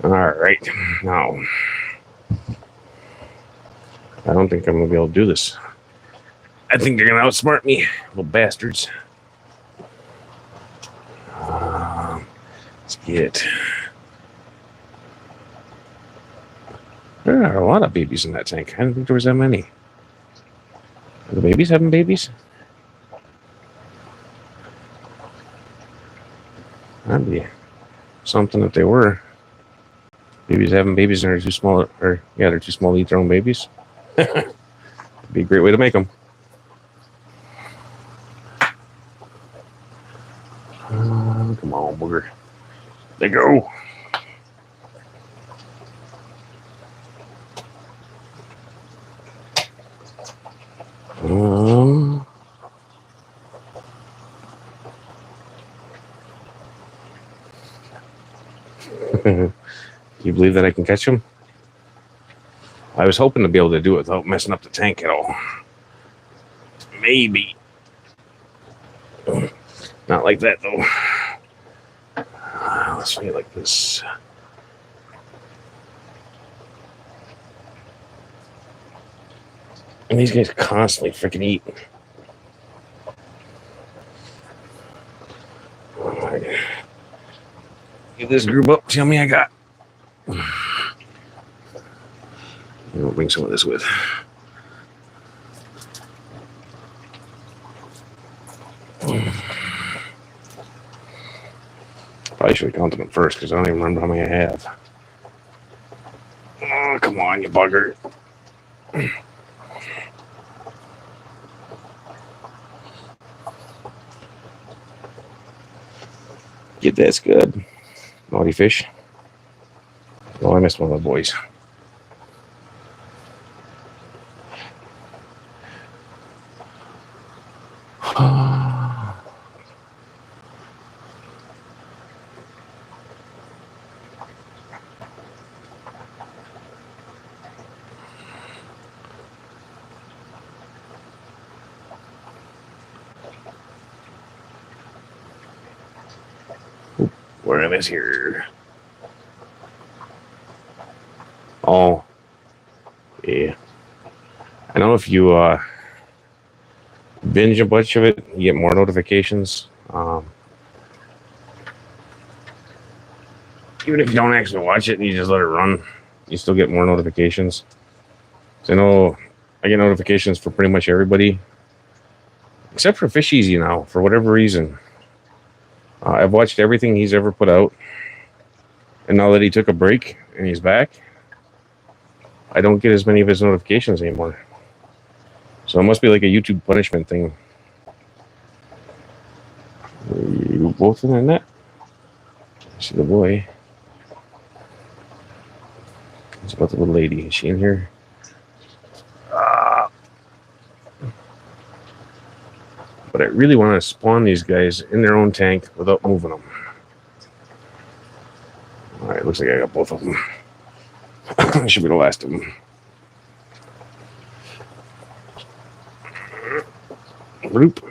All right, now I don't think I'm gonna be able to do this. I think they're gonna outsmart me, little bastards. Let's get. There are a lot of babies in that tank. I didn't think there was that many. Are the babies having babies? That'd be something if they were. Babies having babies and they're too small, or yeah, they're too small to eat their own babies. It'd be a great way to make them. Come on, booger. There you go. Do you believe that I can catch him? I was hoping to be able to do it without messing up the tank at all. Maybe. Not like that, though. Let's make it like this. And these guys constantly freaking eat. All right. Get this group up. Tell me I got. We'll bring some of this with. Probably should have counted them first because I don't even remember how many I have. Oh, come on, you bugger. Get that's good. Naughty fish. Oh, I missed one of the boys. Where am I here? Oh, yeah. I know if you binge a bunch of it, you get more notifications. Even if you don't actually watch it and you just let it run, you still get more notifications. So I know I get notifications for pretty much everybody, except for Fish Easy now, for whatever reason. I've watched everything he's ever put out, and now that he took a break and he's back, I don't get as many of his notifications anymore. So it must be like a YouTube punishment thing. Are you both in the net? I see the boy. It's about the little lady. Is she in here? But I really want to spawn these guys in their own tank without moving them. Alright, looks like I got both of them. Should be the last of them. Roop.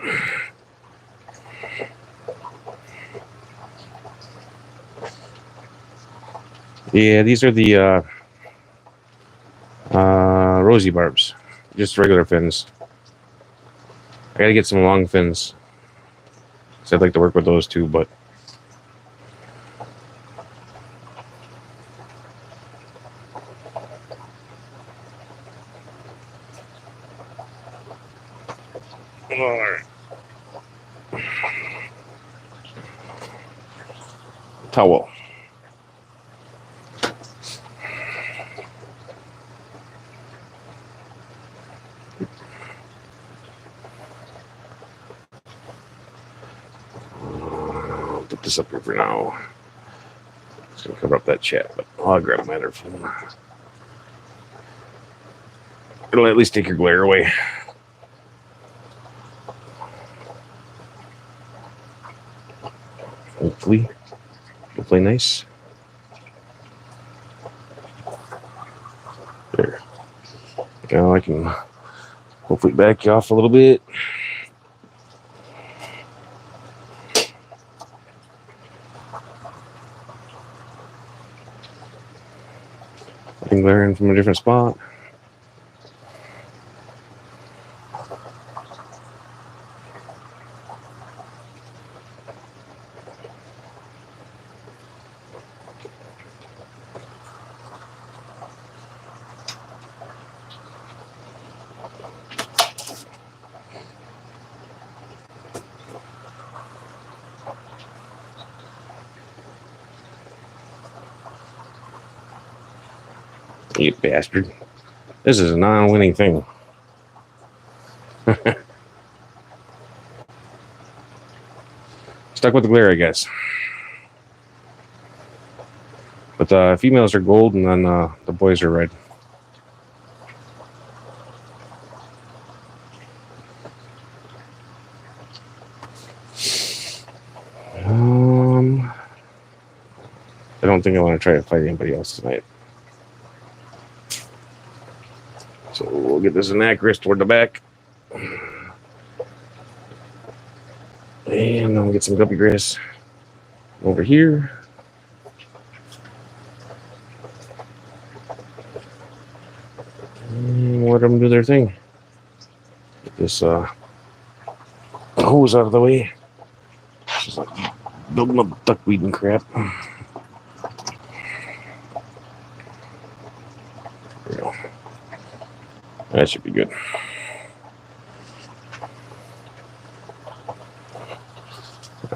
Yeah, these are the rosy barbs. Just regular fins. I gotta get some long fins. So I'd like to work with those too, but alright. Towel. Put this up here for now. Just gonna cover up that chat, but I'll grab my other phone. It'll at least take your glare away. Hopefully, it'll play nice. There. Now I can hopefully back you off a little bit. I'm glaring from a different spot. You bastard. This is a non-winning thing. Stuck with the glare, I guess. But females are gold and then the boys are red. I don't think I want to try to fight anybody else tonight. So we'll get this anacris toward the back. And then we'll get some guppy grass over here. And let them do their thing. Get this hose out of the way. Just like building up duckweed and crap. There we go. That should be good.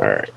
All right.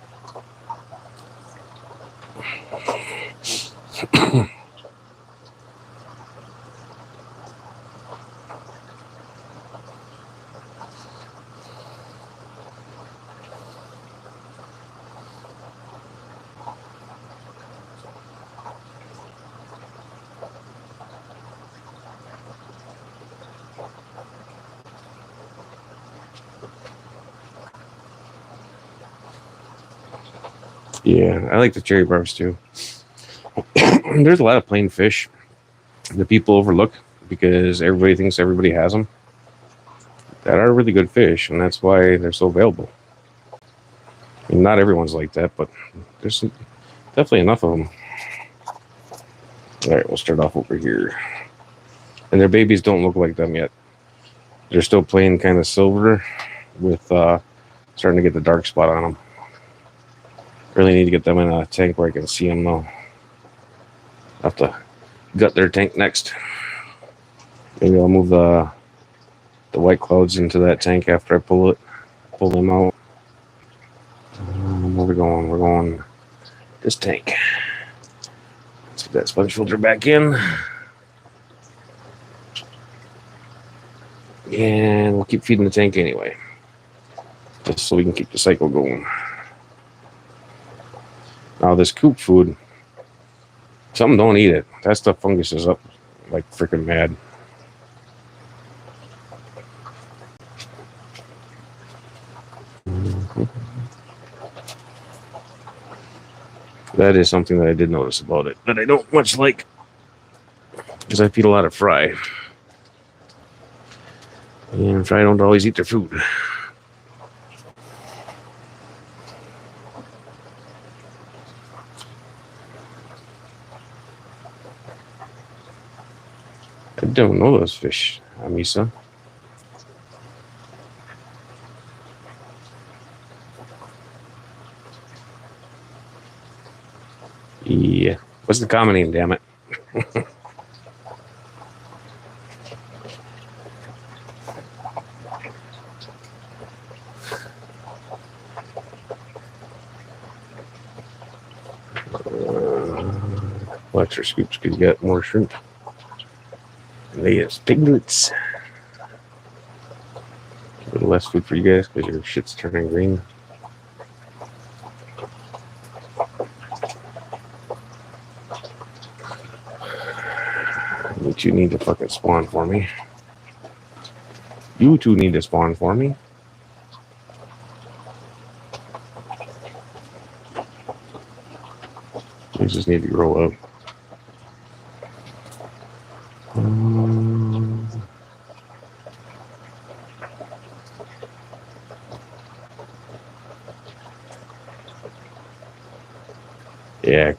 Yeah, I like the cherry barbs too. There's a lot of plain fish that people overlook because everybody thinks everybody has them. That are really good fish, and that's why they're so available. I mean, not everyone's like that, but there's Definitely enough of them. All right, we'll start off over here. And their babies don't look like them yet. They're still plain kind of silver with starting to get the dark spot on them. Really need to get them in a tank where I can see them though. I'll have to gut their tank next. Maybe I'll move the white clouds into that tank after I pull them out. Where we going? We're going this tank. Let's put that sponge filter back in. And we'll keep feeding the tank anyway. Just so we can keep the cycle going. Now this coop food, some don't eat it. That stuff funguses up like freaking mad. That is something that I did notice about it, that I don't much like, because I feed a lot of fry. And fry don't always eat their food. I don't know those fish, Amisa. Yeah. What's the common name, damn it? Extra scoops could get more shrimp. And they have piglets. A little less food for you guys because your shit's turning green. You two need to fucking spawn for me. You two need to spawn for me. You just need to grow up. Yeah.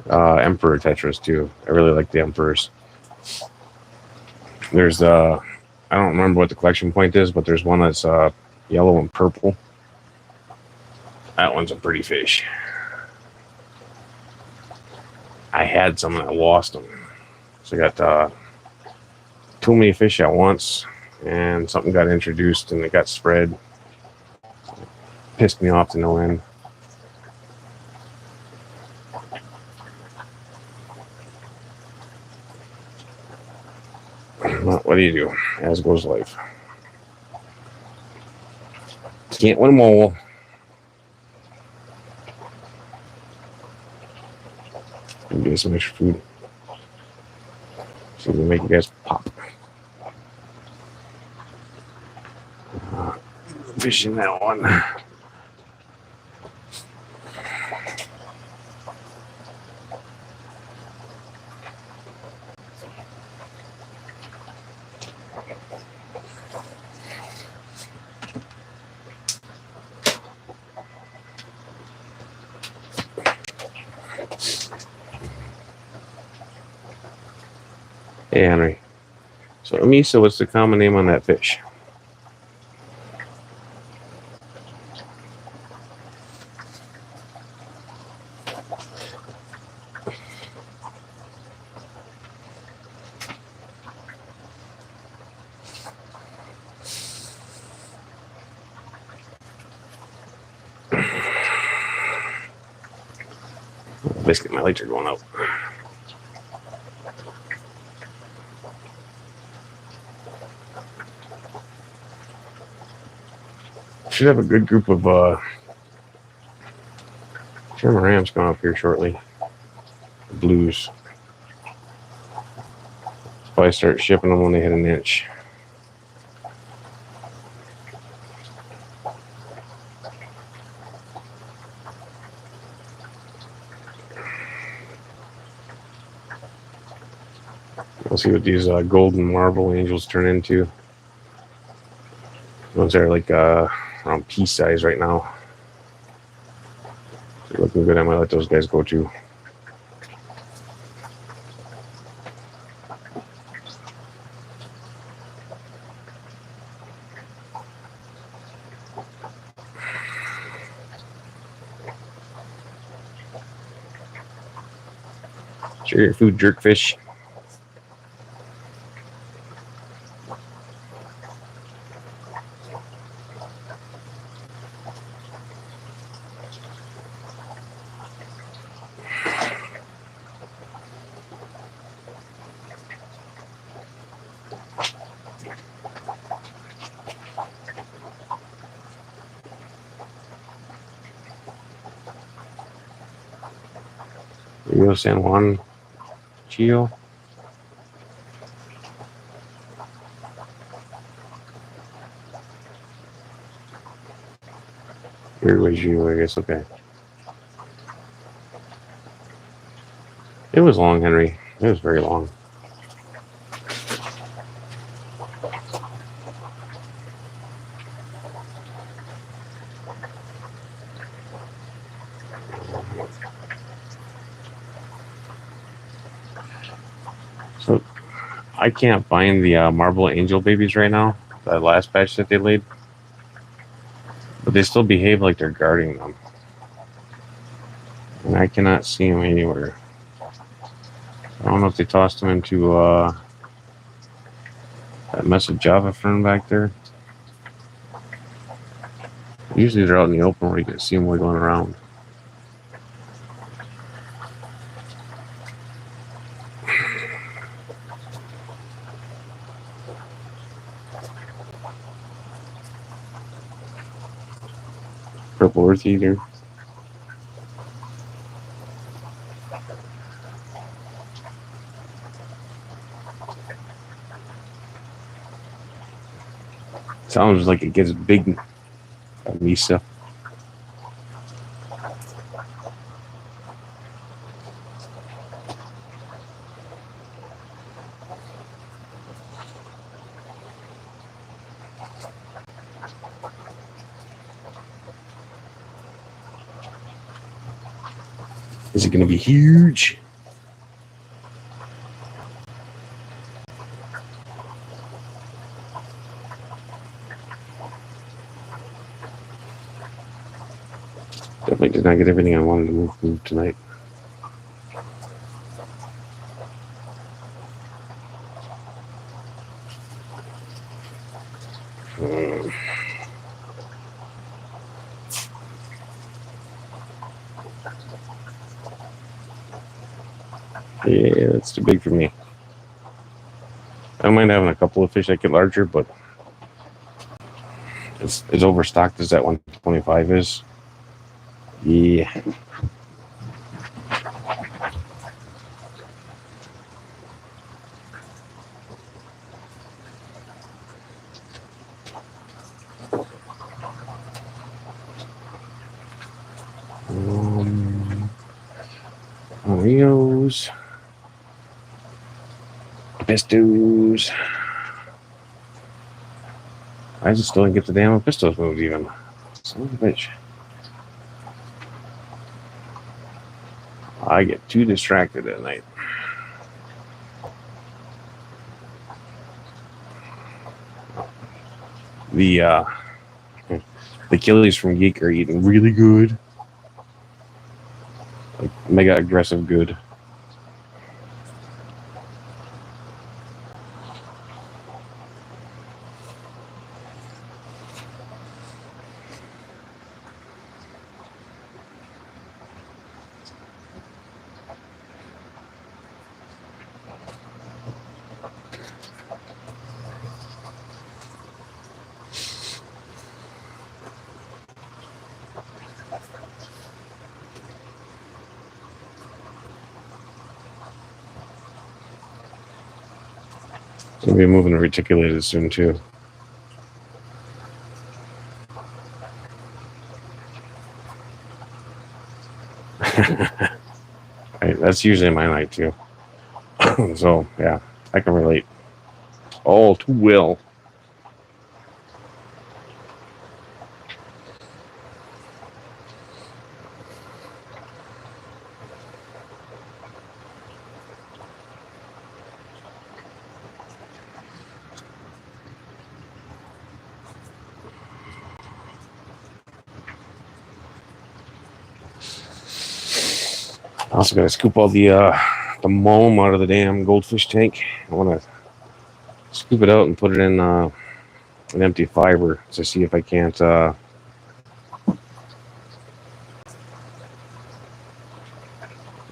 Emperor Tetras too. I really like the Emperors. There's I don't remember what the collection point is, but there's one that's yellow and purple. That one's a pretty fish. I had some and I lost them. So I got too many fish at once, and something got introduced and it got spread. Pissed me off to no end. Well, what do you do? As goes life. Can't win them all. Give me some extra food. So we can make you guys pop. Fishing that one. Hey, Henry. So, Amisa, what's the common name on that fish? Basically, my lights are going out. Should have a good group of Rams going up here shortly. Blues. Probably start shipping them when they hit an inch. We'll see what these golden marble angels turn into. Those are like around pea size right now. They're looking good. I might let those guys go too. Share your food, jerkfish. There you go, San Juan Chio. Here was you, I guess. Okay. It was long, Henry. It was very long. So I can't find the marble angel babies right now. The last batch that they laid, but they still behave like they're guarding them, and I cannot see them anywhere. I don't know if they tossed them into that mess of Java fern back there. Usually they're out in the open where you can see them wiggling around. Purple earth eater. Sounds like it gets big, Misa. Is it going to be huge? Definitely did not get everything I wanted to move tonight. Yeah, that's too big for me. I don't mind having a couple of fish that get larger, but it's as overstocked as that 125 is. Yeah. Rios. Pistos. I just still didn't get the damn Pistos moved even. Son of a bitch. I get too distracted at night. The killies from Geek are eating really good. Like mega aggressive good. It's gonna be moving reticulated soon too. Right, that's usually my night too. So yeah, I can relate all too well. Also gotta scoop all the mulm out of the damn goldfish tank. I want to scoop it out and put it in an empty fiber to see if I can't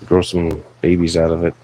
grow some babies out of it.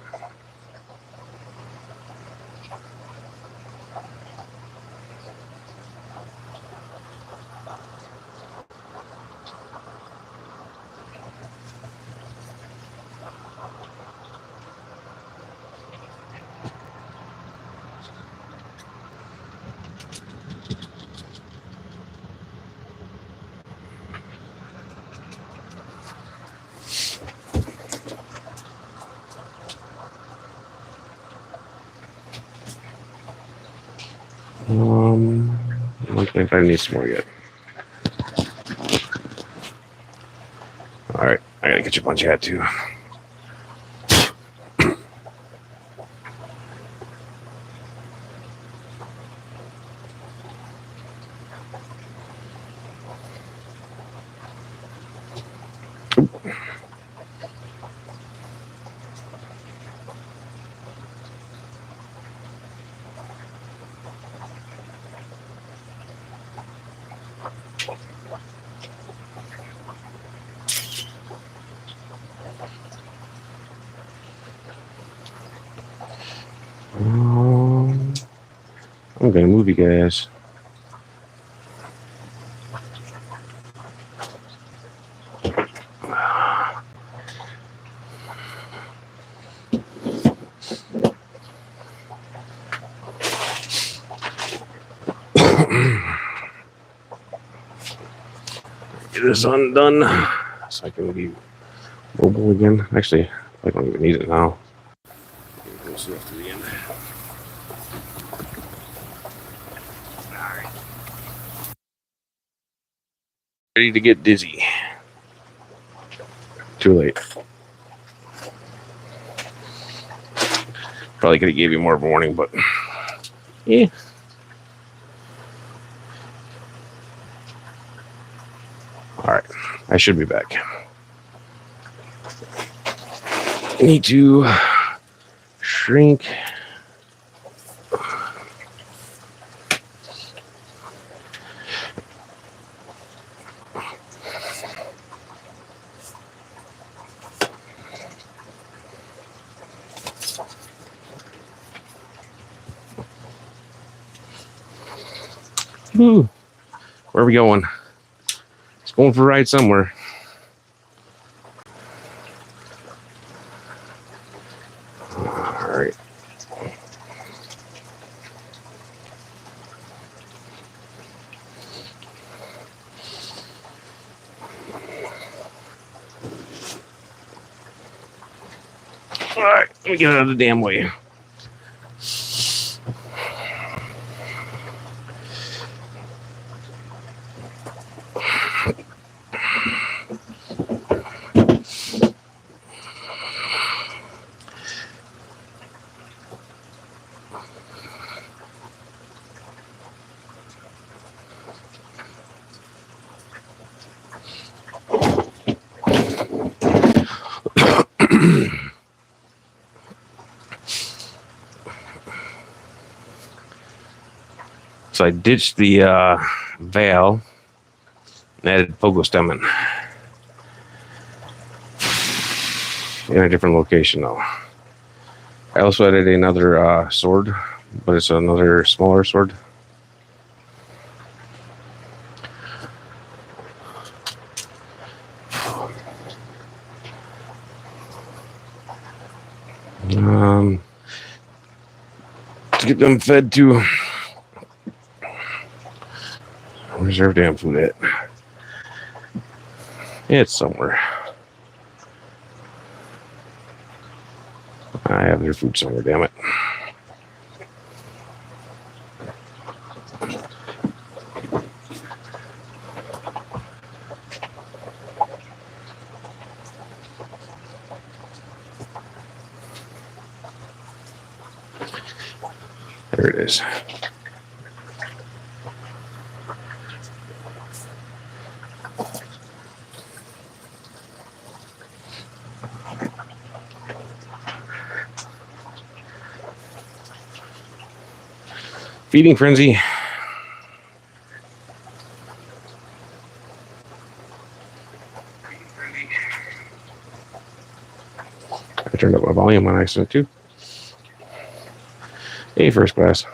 I don't think I need some more yet. All right, I gotta get your punch hat too. I'm gonna move you guys. Get this undone so I can be mobile again. Actually, I don't even need it now. Close enough to the end. Alright. Ready to get dizzy. Too late. Probably could have gave you more of a warning, but yeah. Alright. I should be back. Need to shrink. Woo. Where are we going? It's going for a ride somewhere. Alright. Alright, let me get out of the damn way. So I ditched the veil and added pogo stemmen in a different location though. I also added another sword, but it's another smaller sword. To get them fed to reserve damn food at. It's somewhere. I have their food somewhere, damn it. There it is. Feeding frenzy. I turned up my volume on accident too. Hey, first class.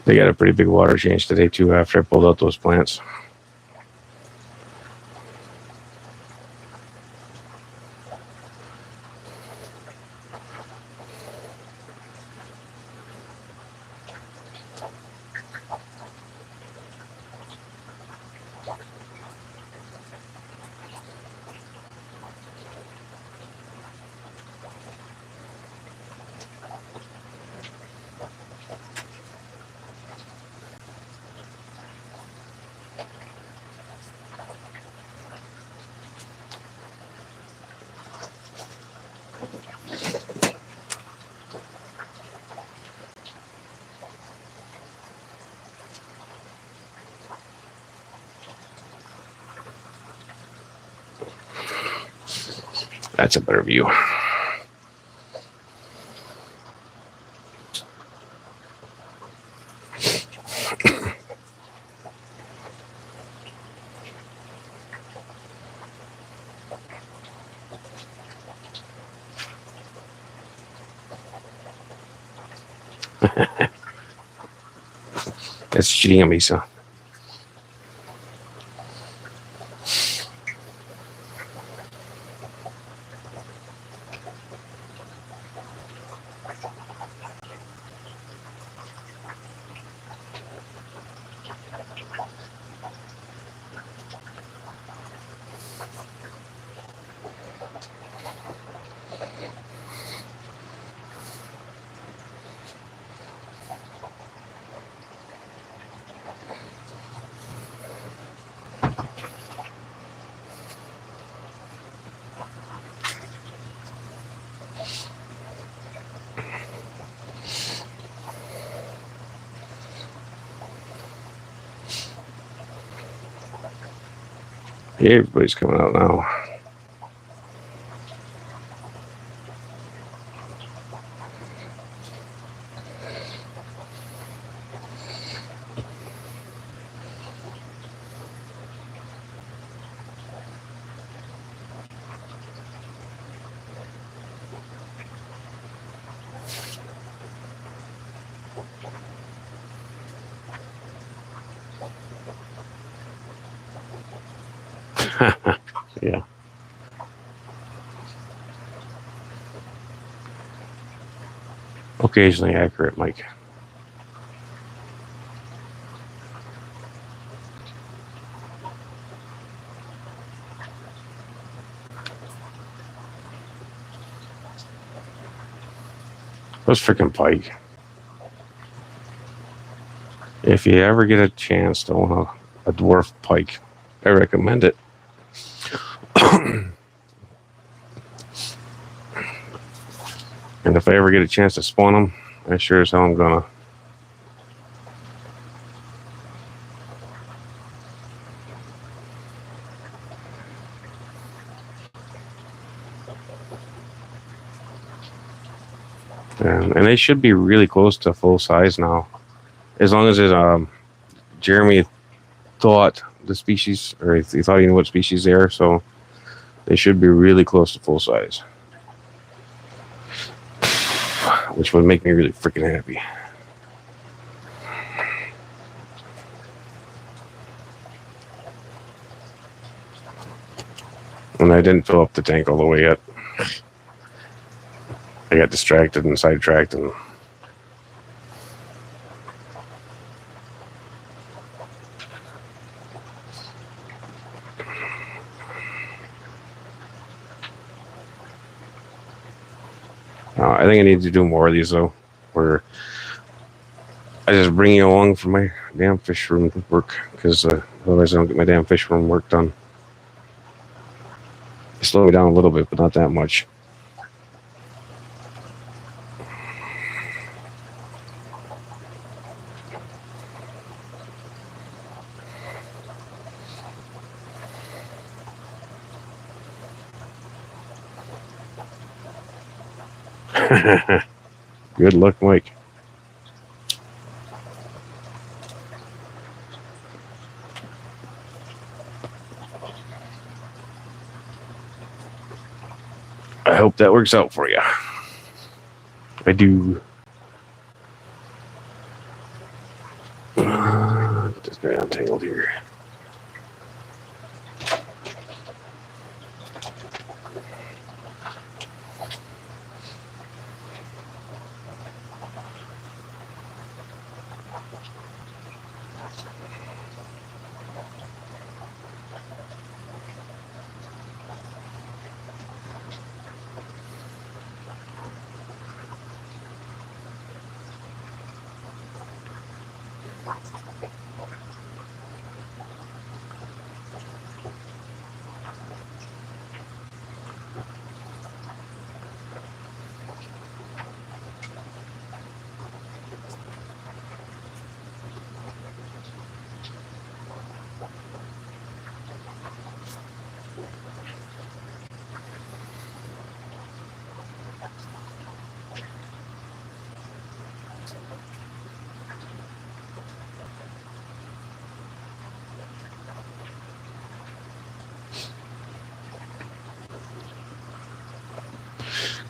They got a pretty big water change today too after I pulled out those plants. That's a better view. That's cheating on me, so. Yeah, everybody's coming out now. Yeah. Occasionally accurate, Mike. Those freaking pike. If you ever get a chance to own a dwarf pike, I recommend it. And if I ever get a chance to spawn them, I sure as hell I'm gonna. And they should be really close to full size now, as long as Jeremy thought the species, or he thought he knew what species they are, so they should be really close to full size, which would make me really freaking happy. And I didn't fill up the tank all the way yet. I got distracted and sidetracked, and I think I need to do more of these though, where I just bring you along for my damn fish room work because otherwise I don't get my damn fish room work done. Slow me down a little bit, but not that much. Good luck, Mike. I hope that works out for you. I do. Get this guy untangled here.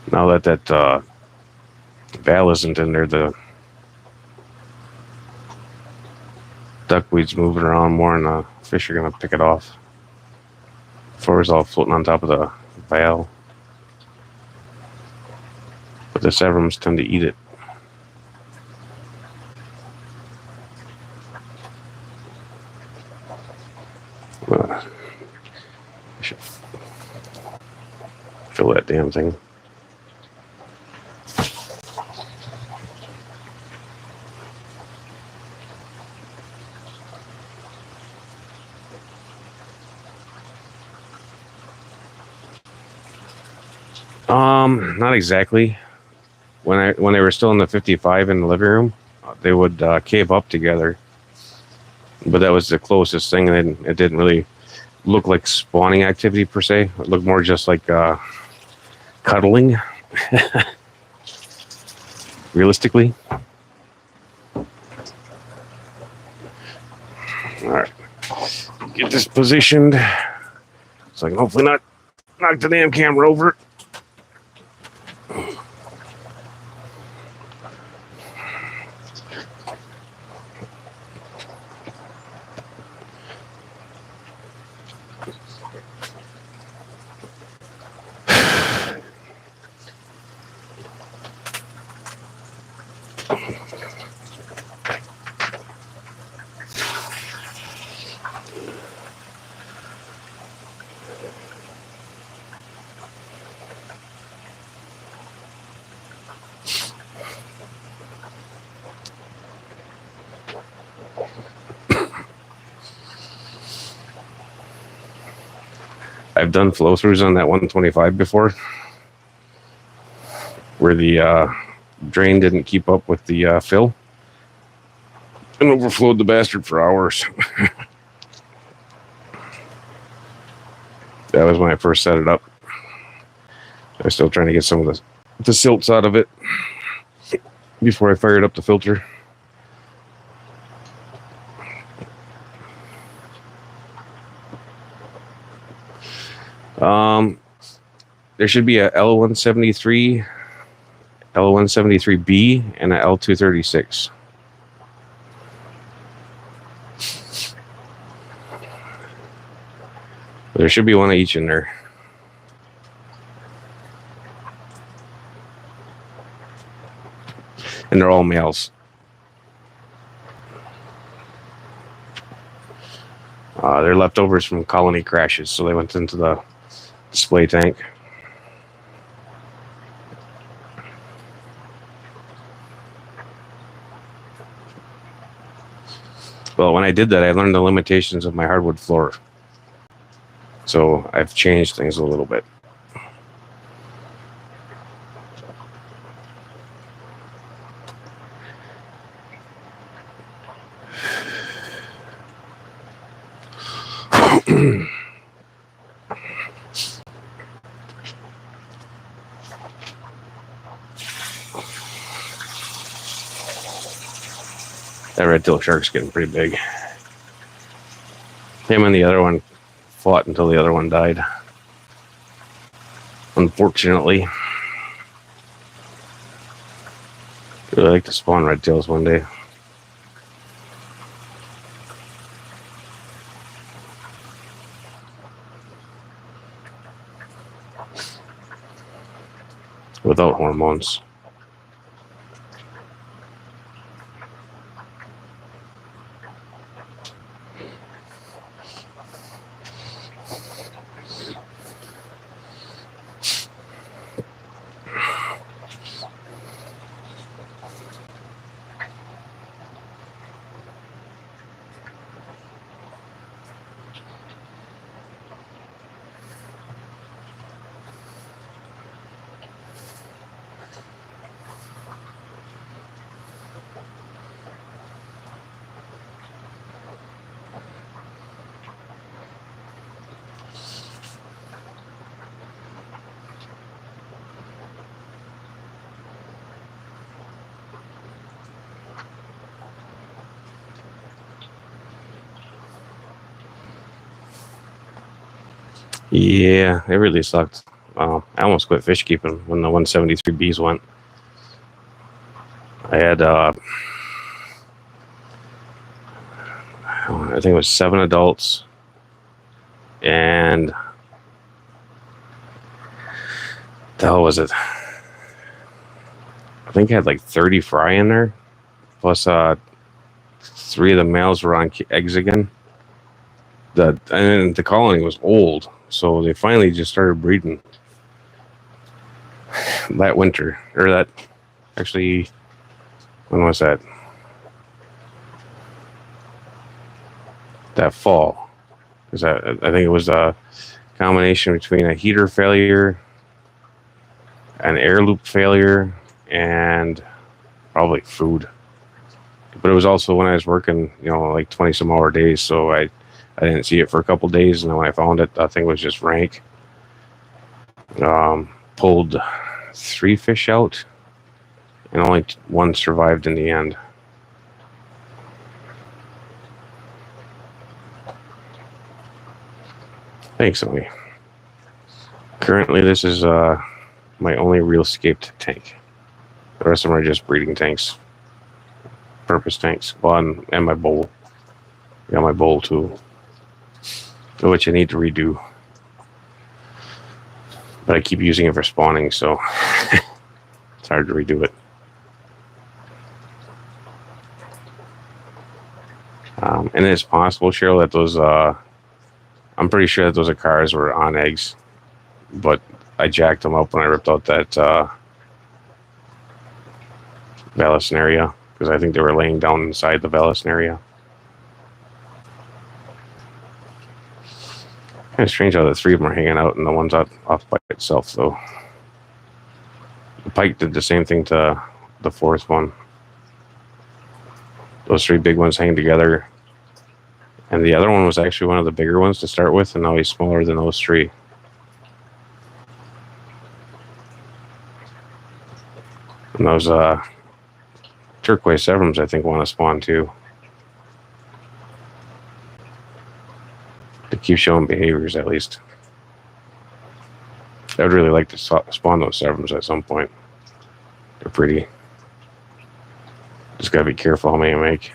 Now that bale isn't in there, the duckweed's moving around more, and the fish are gonna pick it off. Before it's all floating on top of the bale, but the severums tend to eat it. I should fill that damn thing. Not exactly. When they were still in the 55 in the living room, they would cave up together. But that was the closest thing, and it didn't really look like spawning activity per se. It looked more just like cuddling. Realistically. All right. Get this positioned so I can hopefully not knock the damn camera over. I've done flow throughs on that 125 before, where the drain didn't keep up with the fill and overflowed the bastard for hours. That was when I first set it up. I was still trying to get some of the silts out of it before I fired up the filter. There should be a L173, L173B, and a L236. There should be one of each in there. And they're all males. They're leftovers from colony crashes, so they went into the display tank. Well, when I did that, I learned the limitations of my hardwood floor. So I've changed things a little bit. That red-tailed shark's getting pretty big. Him and the other one fought until the other one died. Unfortunately. I'd really like to spawn red-tails one day. Without hormones. Yeah, it really sucked. I almost quit fish keeping when the 173 Bs went. I had, I think it was 7 adults, and the hell was it? I think I had like 30 fry in there, plus 3 of the males were on eggs again. And the colony was old, so they finally just started breeding that winter, or that actually, when was that? That fall, because I think it was a combination between a heater failure, an air loop failure, and probably food. But it was also when I was working, like 20 some hour days, so I didn't see it for a couple days, and then when I found it, that thing was just rank. Pulled 3 fish out, and only 1 survived in the end. Thanks, Emily. Currently, this is my only real escaped tank. The rest of them are just breeding tanks, purpose tanks. Well, and my bowl. I got my bowl too, which I need to redo. But I keep using it for spawning, so it's hard to redo it. And it's possible, Cheryl, that those, I'm pretty sure that those cars were on eggs, but I jacked them up when I ripped out that Vallisneria, because I think they were laying down inside the Vallisneria. Kind of strange how the 3 of them are hanging out and the one's off by itself, though. The pike did the same thing to the 4th one. Those 3 big ones hang together. And the other one was actually one of the bigger ones to start with, and now he's smaller than those 3. And those turquoise Severums, I think, want to spawn too. To keep showing behaviors, at least. I would really like to spawn those Severums at some point. They're pretty. Just gotta be careful how many I make.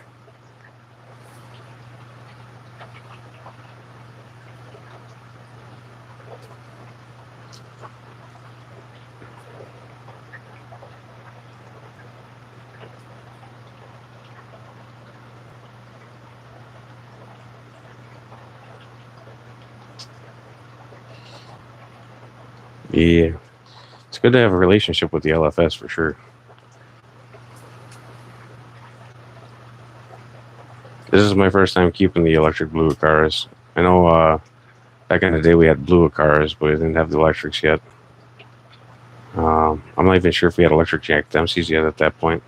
Yeah, it's good to have a relationship with the LFS for sure. This is my first time keeping the electric blue cars. I know back in the day we had blue cars, but we didn't have the electrics yet. I'm not even sure if we had electric Jack Dempsey's yet at that point.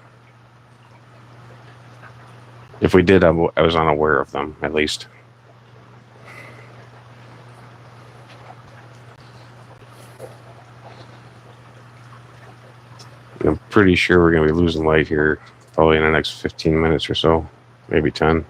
If we did, I was unaware of them, at least. I'm pretty sure we're going to be losing light here probably in the next 15 minutes or so, maybe 10.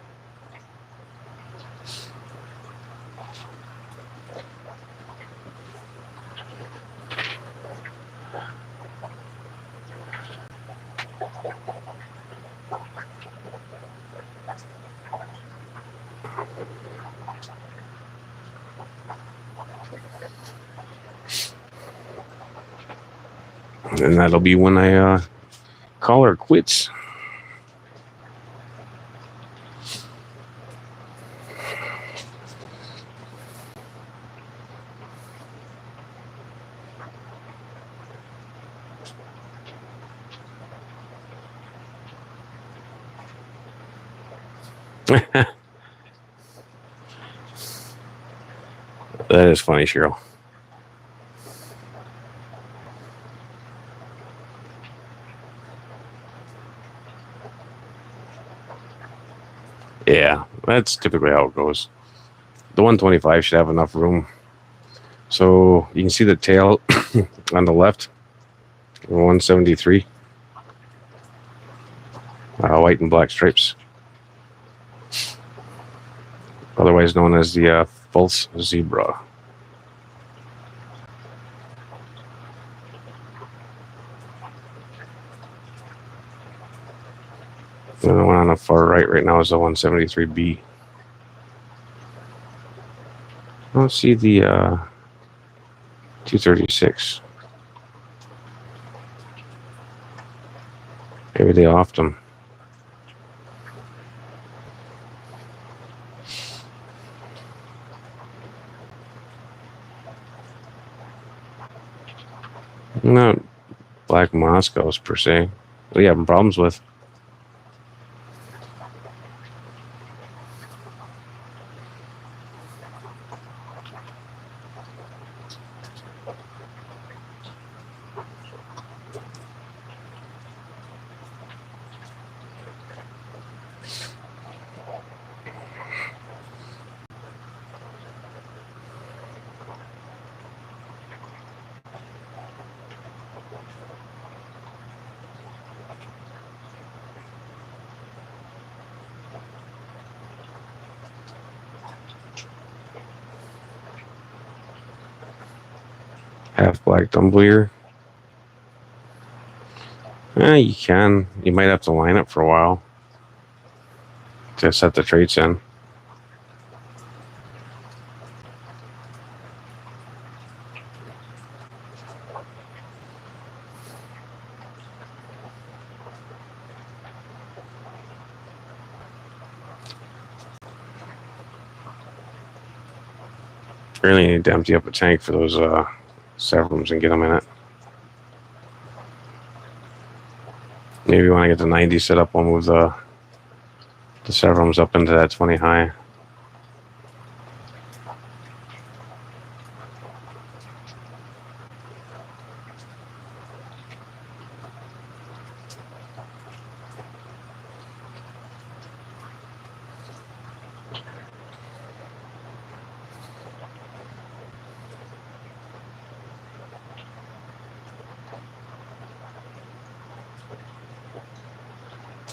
And that'll be when I call her quits. That is funny, Cheryl. Yeah, that's typically how it goes. The 125 should have enough room. So you can see the tail on the left, 173. White and black stripes. Otherwise known as the false zebra. And the one on the far right now is the 173B. I don't see the 236. Maybe they offed them. Not black Moscows per se. We having problems with. Half black tumbler. You can. You might have to line up for a while to set the traits in. Really need to empty up a tank for those Severums and get them in it. Maybe when I get the 90 set up, I'll move the Severums up into that 20 high.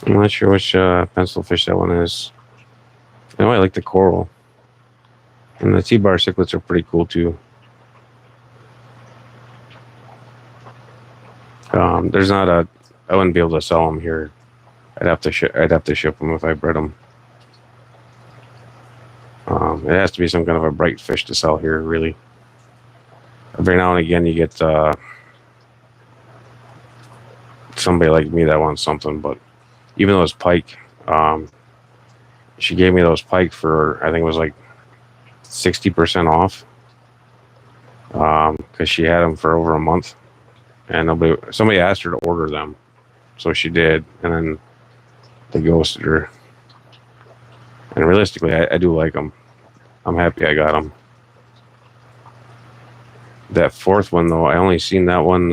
I'm not sure which pencil fish that one is. I know I like the coral. And the T-bar cichlids are pretty cool too. There's not a. I wouldn't be able to sell them here. I'd have to ship them if I bred them. It has to be some kind of a bright fish to sell here, really. Every now and again, you get somebody like me that wants something, but even those pike, she gave me those pike for, I think it was like 60% off, because she had them for over a month, and somebody asked her to order them, so she did, and then they ghosted her. And realistically, I do like them. I'm happy I got them. That fourth one, though, I only seen that one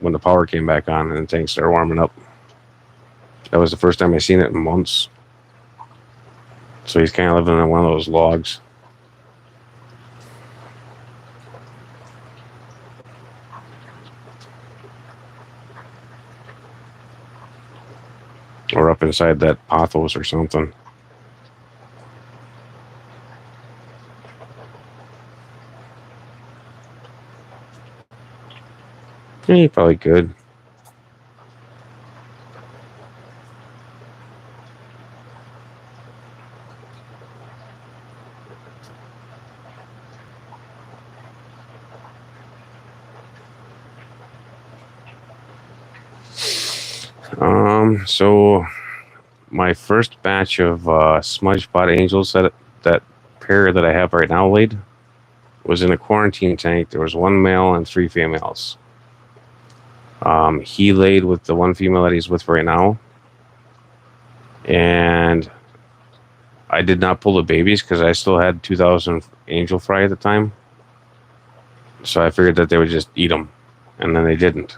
when the power came back on and the tanks started warming up. That was the first time I seen it in months. So he's kind of living in one of those logs. Or up inside that pothos or something. Yeah, he probably could. So my first batch of smudge pot angels, that pair that I have right now laid, was in a quarantine tank. There was one male and 3 females. He laid with the one female that he's with right now, and I did not pull the babies because I still had 2,000 angel fry at the time. So I figured that they would just eat them, and then they didn't.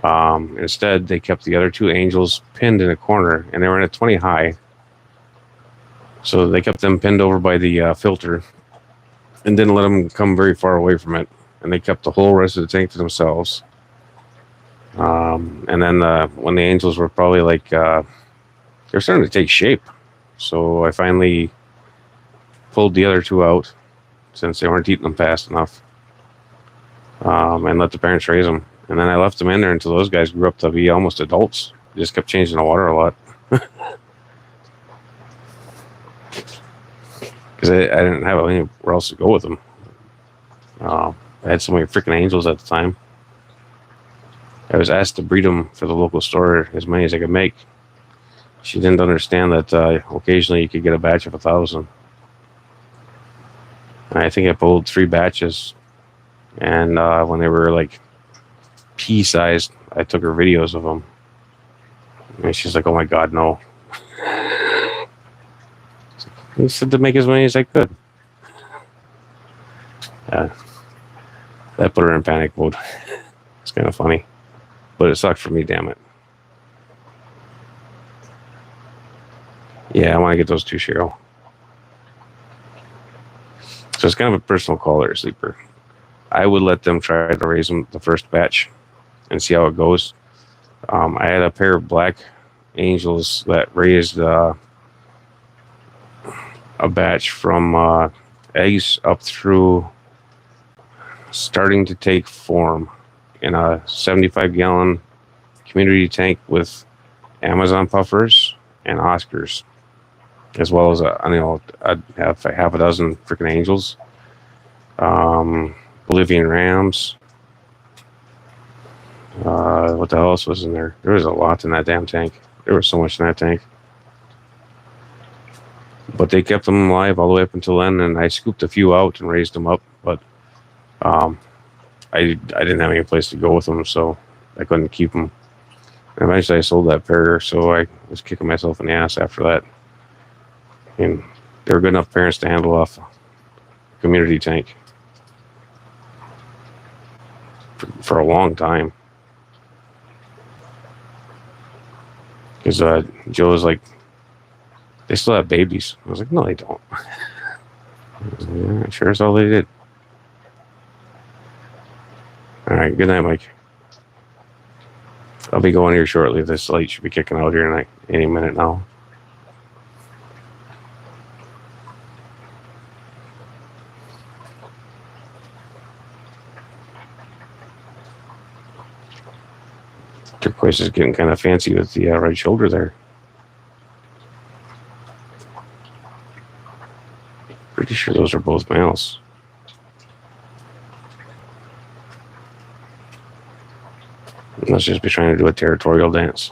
Instead, they kept the other 2 angels pinned in a corner, and they were in a 20 high. So they kept them pinned over by the filter and didn't let them come very far away from it. And they kept the whole rest of the tank to themselves. And then when the angels were probably like, they're starting to take shape. So I finally pulled the other 2 out since they weren't eating them fast enough, and let the parents raise them. And then I left them in there until those guys grew up to be almost adults. Just kept changing the water a lot. Because I didn't have anywhere else to go with them. I had so many freaking angels at the time. I was asked to breed them for the local store as many as I could make. She didn't understand that occasionally you could get a batch of 1,000. And I think I pulled 3 batches. And when they were like pea-sized, I took her videos of them. And she's like, oh my God, no. He said to make as many as I could. That put her in panic mode. It's kind of funny. But it sucked for me, damn it. Yeah, I want to get those 2, Cheryl. So it's kind of a personal call there, Sleeper. I would let them try to raise them the first batch and see how it goes. I had a pair of black angels that raised a batch from eggs up through starting to take form in a 75-gallon community tank with Amazon puffers and Oscars, as well as I'd have half a dozen freaking angels, Bolivian rams. What the hell else was in there? There was a lot in that damn tank. There was so much in that tank. But they kept them alive all the way up until then, and I scooped a few out and raised them up. But I didn't have any place to go with them, so I couldn't keep them. And eventually I sold that pair, so I was kicking myself in the ass after that. And they were good enough parents to handle off a community tank for a long time. Because Joe was like, they still have babies. I was like, no, they don't. Yeah, sure as all they did. All right, good night, Mike. I'll be going here shortly. This light should be kicking out here in any minute now. Turquoise is getting kind of fancy with the right shoulder there. Pretty sure those are both males. Let's just be trying to do a territorial dance.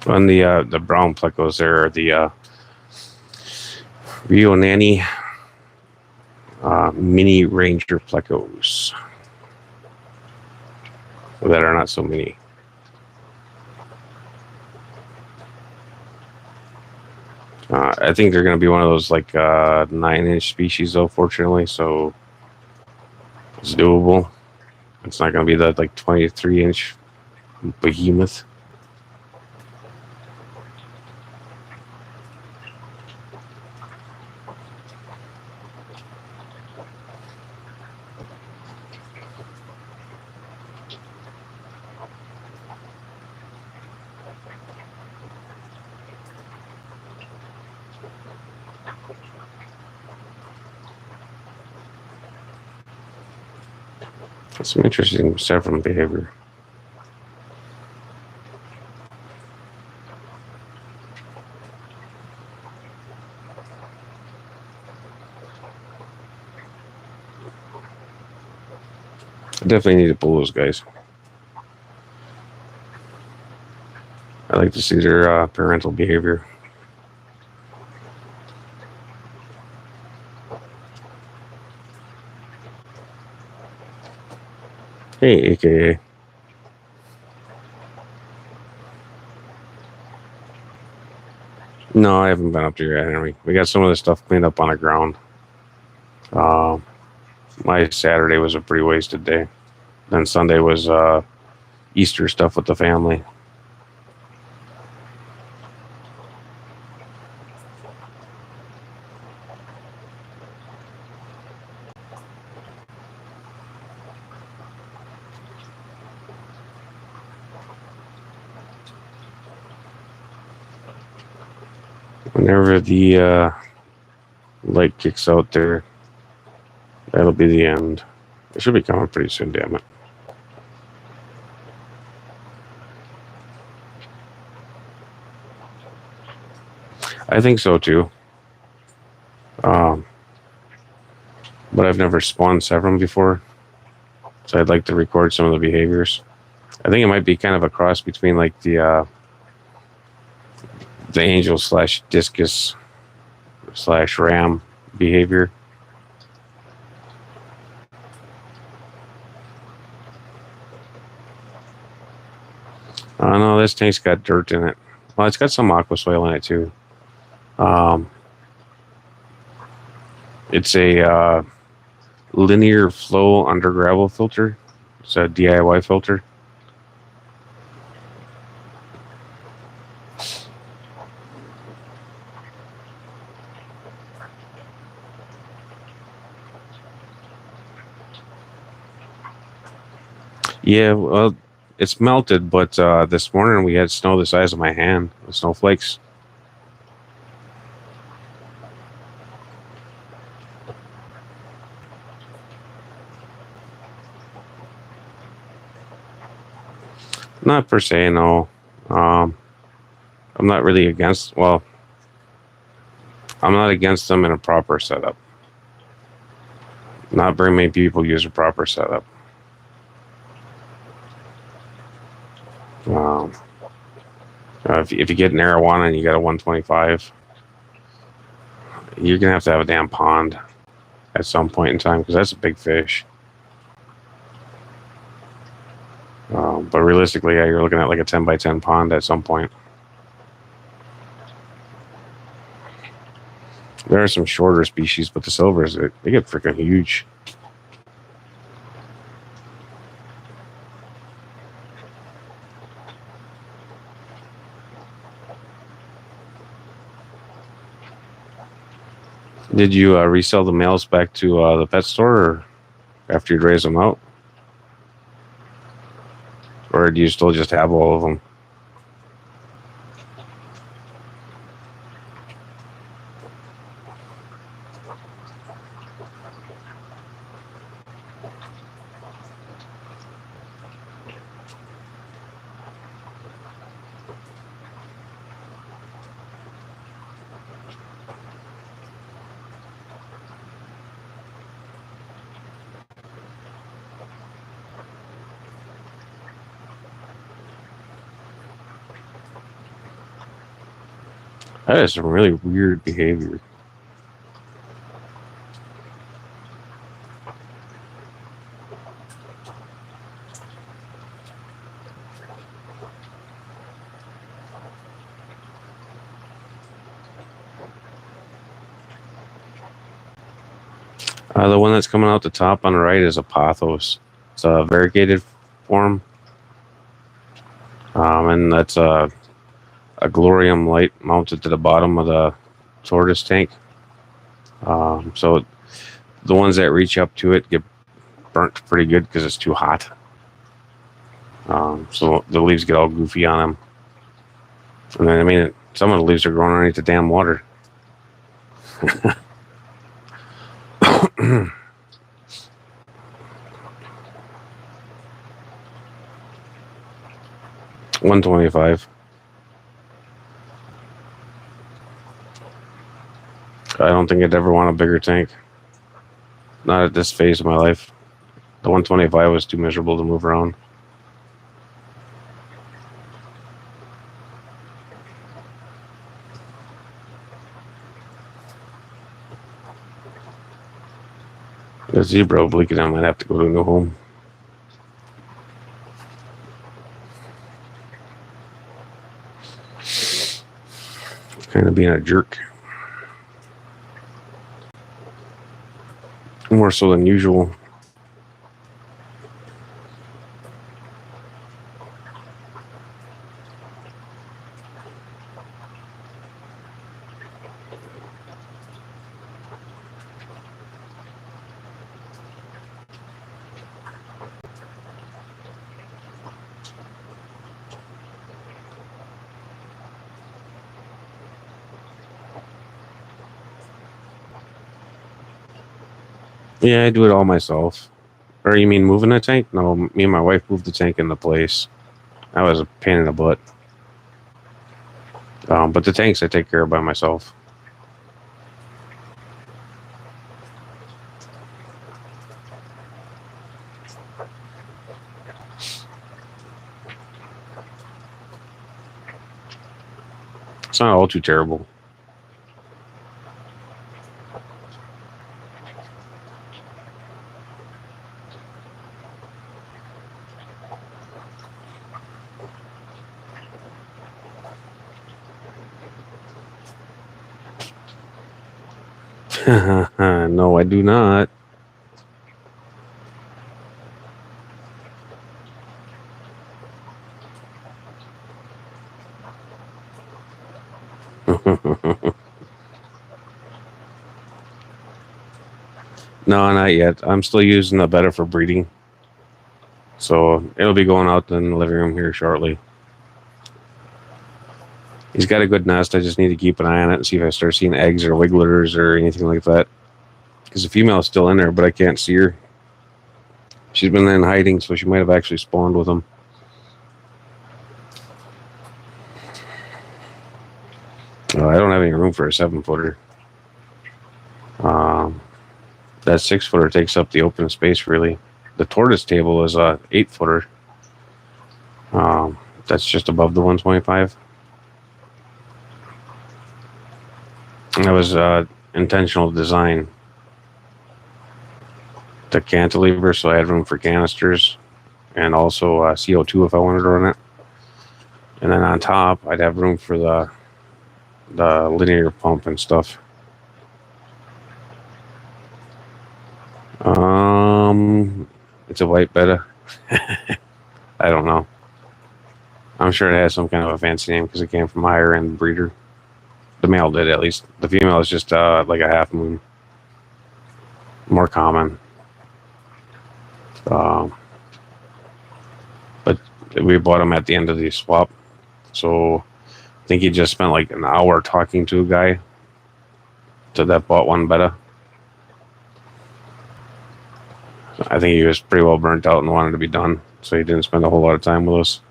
On the brown plecos, there are the Rio Nanny mini Ranger plecos that are not so mini. I think they're going to be one of those like 9-inch species, though. Fortunately, so it's doable. It's not going to be that like 23-inch behemoth. Some interesting stuff from behavior. I definitely need to pull those guys. I like to see their parental behavior. Hey, AKA. No, I haven't been up there yet, Henry. We got some of the stuff cleaned up on the ground. My Saturday was a pretty wasted day. Then Sunday was Easter stuff with the family. Whenever the light kicks out there, that'll be the end. It should be coming pretty soon, damn it. I think so too. But I've never spawned Severum before, so I'd like to record some of the behaviors. I think it might be kind of a cross between like the angel / discus / ram behavior. Oh no, this tank's got dirt in it. Well, it's got some aqua soil in it too. It's a linear flow under gravel filter. It's a DIY filter. Yeah, well, it's melted, but this morning we had snow the size of my hand, the snowflakes. Not per se, no. I'm not really against, well, I'm not against them in a proper setup. Not very many people use a proper setup. If you get an arowana and you got a 125, you're going to have a damn pond at some point in time because that's a big fish. But realistically, yeah, you're looking at like a 10 by 10 pond at some point. There are some shorter species, but the silvers, they get freaking huge. Did you resell the males back to the pet store or after you'd raise them out? Or do you still just have all of them? That is some really weird behavior. The one that's coming out the top on the right is a pothos. It's a variegated form, and that's a glorium light mounted to the bottom of the tortoise tank. So the ones that reach up to it get burnt pretty good because it's too hot. So the leaves get all goofy on them. And then, I mean, some of the leaves are growing underneath the damn water. 125. I don't think I'd ever want a bigger tank. Not at this phase of my life. The 125 was too miserable to move around. The zebra oblique, I might have to go to a new home. Kind of being a jerk. More so than usual. Yeah, I do it all myself. Or you mean moving the tank? No, me and my wife moved the tank into place. That was a pain in the butt. But the tanks I take care of by myself. It's not all too terrible. No, I do not. No, not yet. I'm still using the betta for breeding. So it'll be going out in the living room here shortly. He's got a good nest. I just need to keep an eye on it and see if I start seeing eggs or wigglers or anything like that. Because the female is still in there, but I can't see her. She's been in hiding, so she might have actually spawned with them. I don't have any room for a 7-footer. That 6-footer takes up the open space, really. The tortoise table is a 8-footer. That's just above the 125. That was intentional design. The cantilever, so I had room for canisters and also CO2 if I wanted to run it. And then on top, I'd have room for the linear pump and stuff. It's a white betta. I don't know. I'm sure it has some kind of a fancy name because it came from a higher end breeder. The male did, at least. The female is just like a half moon. More common. But we bought them at the end of the swap. So I think he just spent like an hour talking to a guy that bought one betta. I think he was pretty well burnt out and wanted to be done. So he didn't spend a whole lot of time with us.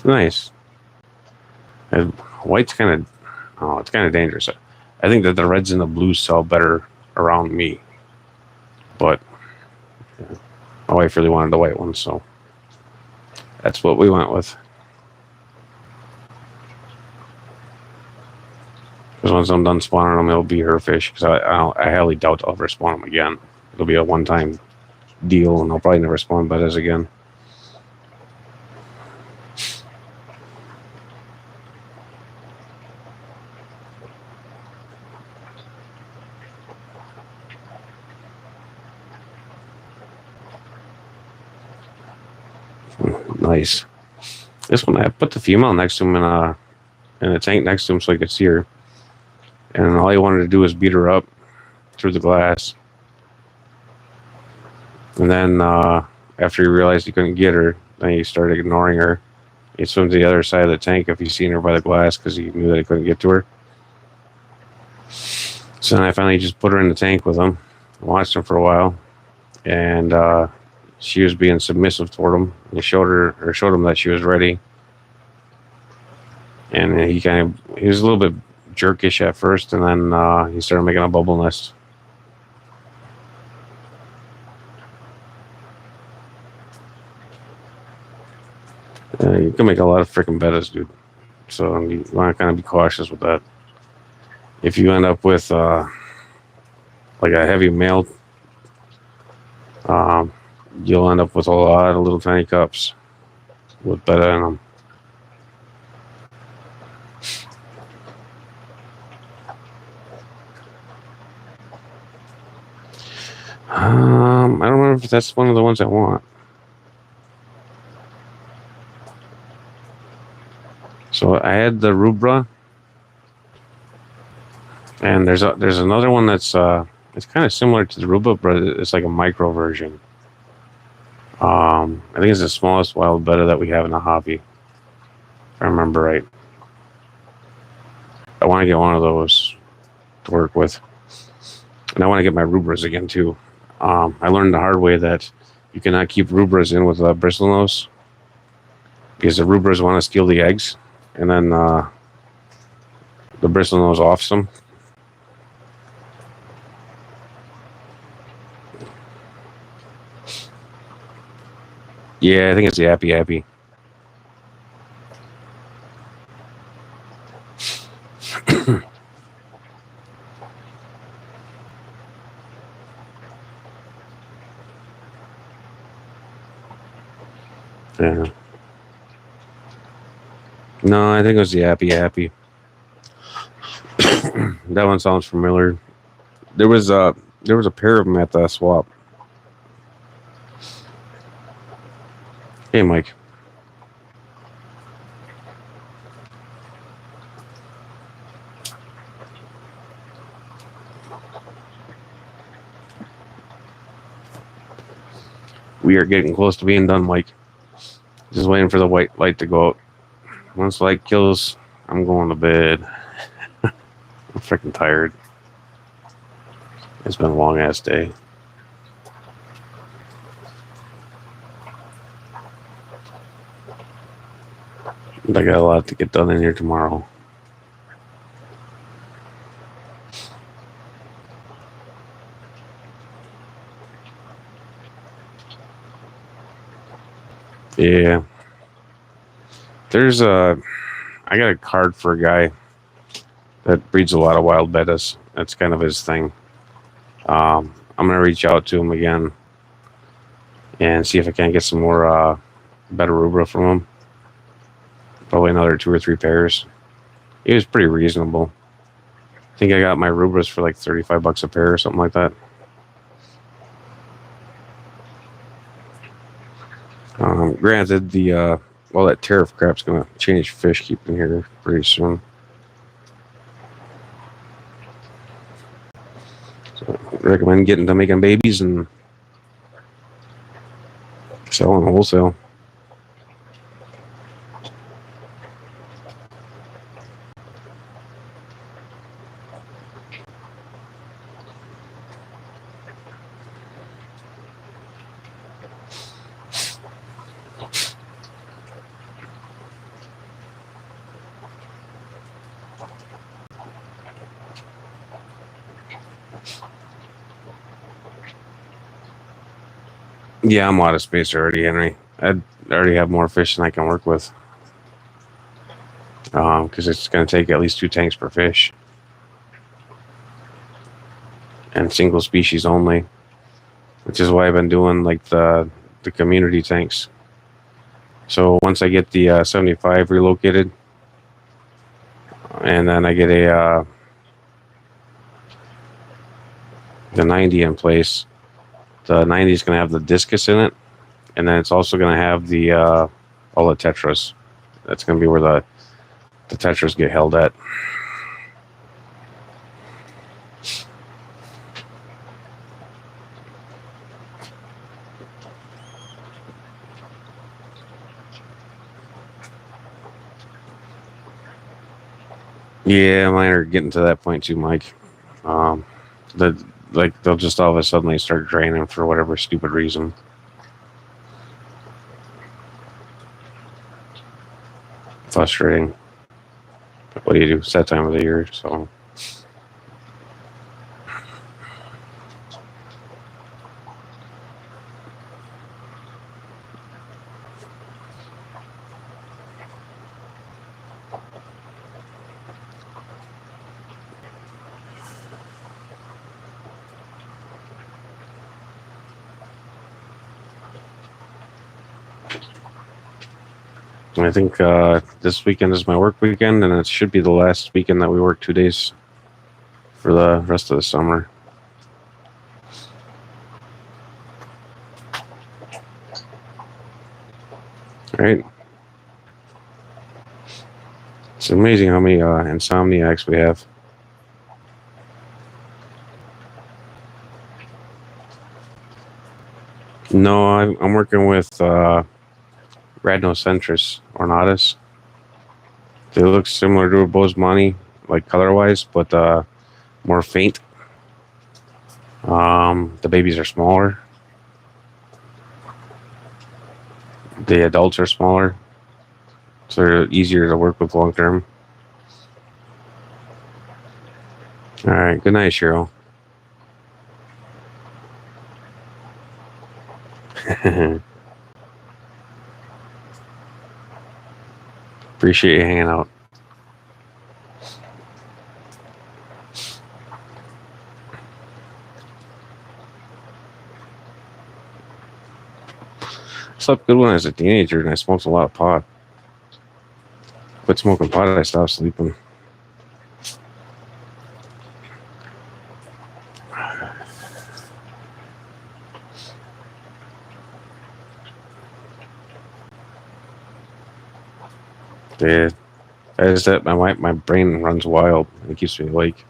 Nice. And white's kind of, it's kind of dangerous. I think that the reds and the blues sell better around me, but My wife really wanted the white one, so that's what we went with. Because once I'm done spawning them, it'll be her fish. Because I highly doubt I'll ever spawn them again. It'll be a one-time deal, and I'll probably never spawn bettas again. Nice. This one, I put the female next to him in a tank next to him so I could see her. And all he wanted to do was beat her up through the glass. And then after he realized he couldn't get her, then he started ignoring her. He swam to the other side of the tank if he seen her by the glass because he knew that he couldn't get to her. So then I finally just put her in the tank with him, watched him for a while, and she was being submissive toward him. He showed him that she was ready, and he was a little bit jerkish at first, and then he started making a bubble nest. You can make a lot of freaking bettas, dude. So you want to kind of be cautious with that. If you end up with like a heavy male, you'll end up with a lot of little tiny cups with betta in them. I don't remember if that's one of the ones I want. So I had the rubra, and there's another one that's it's kind of similar to the rubra, but it's like a micro version. I think it's the smallest wild betta that we have in the hobby, if I remember right. I want to get one of those to work with, and I want to get my rubras again too. I learned the hard way that you cannot keep rubras in with bristlenose because the rubras want to steal the eggs, and then the bristlenose offs them. Yeah, I think it's the appy. Yeah. No, I think it was the appy. That one sounds familiar. There was a pair of them at the swap. Hey, Mike. We are getting close to being done, Mike. Just waiting for the white light to go out. Once light kills, I'm going to bed. I'm freaking tired. It's been a long ass day. I got a lot to get done in here tomorrow. Yeah. I got a card for a guy that breeds a lot of wild bettas. That's kind of his thing. I'm going to reach out to him again and see if I can't get some more betta rubra from him. Probably another 2 or 3 pairs. He was pretty reasonable. I think I got my rubras for like $35 a pair or something like that. Granted, that tariff crap's gonna change fish keeping here pretty soon. So I recommend getting to making babies and selling wholesale. Yeah, I'm out of space already, Henry. I already have more fish than I can work with. Because it's going to take at least 2 tanks per fish, and single species only, which is why I've been doing like the community tanks. So once I get the 75 relocated, and then I get the 90 in place, the 90 is going to have the discus in it, and then it's also going to have the all the tetras. That's going to be where the tetras get held at. Yeah, mine are getting to that point too, Mike. Um, that like they'll just all of a sudden start draining for whatever stupid reason. Frustrating. But what do you do? It's that time of the year, so. I think this weekend is my work weekend, and it should be the last weekend that we work 2 days for the rest of the summer. Right? It's amazing how many insomniacs we have. No, I'm working with Rhinocentris ornatus. They look similar to a Bosemani, like color-wise, but more faint. The babies are smaller. The adults are smaller, so they're easier to work with long term. All right, good night, Cheryl. Appreciate you hanging out. I slept good when I was a teenager, and I smoked a lot of pot. Quit smoking pot, I stopped sleeping. Yeah, as that my brain runs wild. It keeps me awake.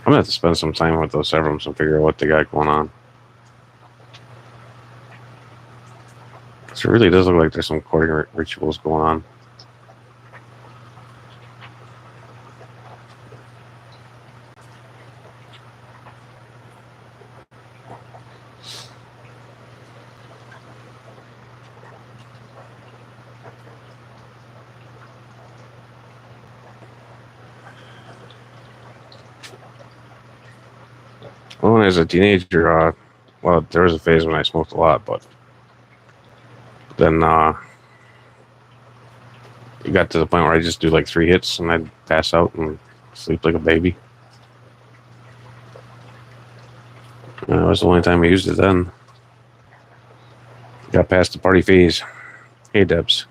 I'm gonna have to spend some time with those Severums and figure out what they got going on. So it really does look like there's some courting rituals going on. Well, as a teenager, well, there was a phase when I smoked a lot, but then it got to the point where I just do like 3 hits and I'd pass out and sleep like a baby. And that was the only time I used it then. Got past the party phase. Hey, Debs.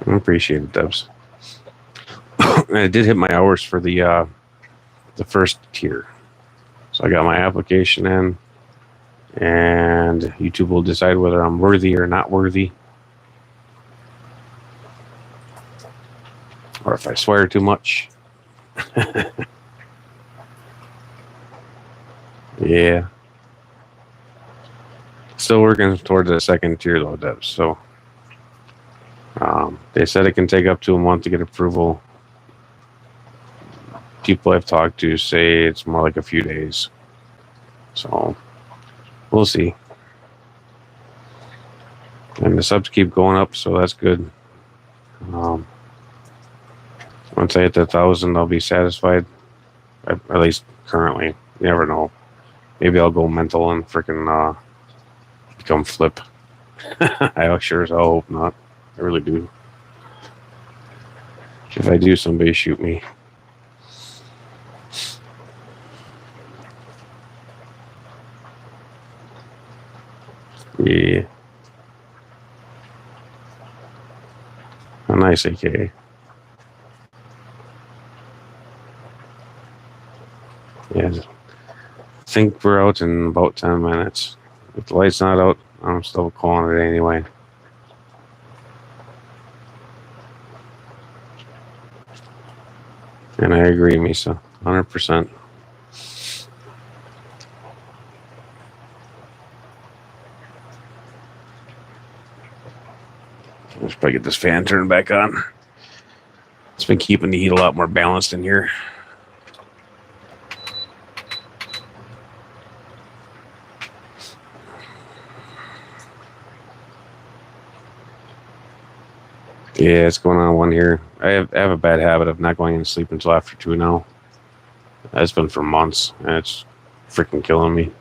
I appreciate it, Debs. And I did hit my hours for the first tier. So I got my application in, and YouTube will decide whether I'm worthy or not worthy. Or if I swear too much. Yeah. Still working towards a second tier though, Debs. So they said it can take up to a month to get approval. People I've talked to say it's more like a few days. So we'll see. And the subs keep going up, so that's good. Once I hit the 1,000, I'll be satisfied. At least currently. You never know. Maybe I'll go mental and freaking become flip. I sure as hell hope not. I really do. If I do, somebody shoot me. Yeah. A nice AK. Yeah. I think we're out in about 10 minutes. If the light's not out, I'm still calling it anyway. And I agree, Misa. 100%. Let's probably get this fan turned back on. It's been keeping the heat a lot more balanced in here. Yeah, it's going on one here. I have a bad habit of not going to sleep until after 2 now. That's been for months, and it's freaking killing me.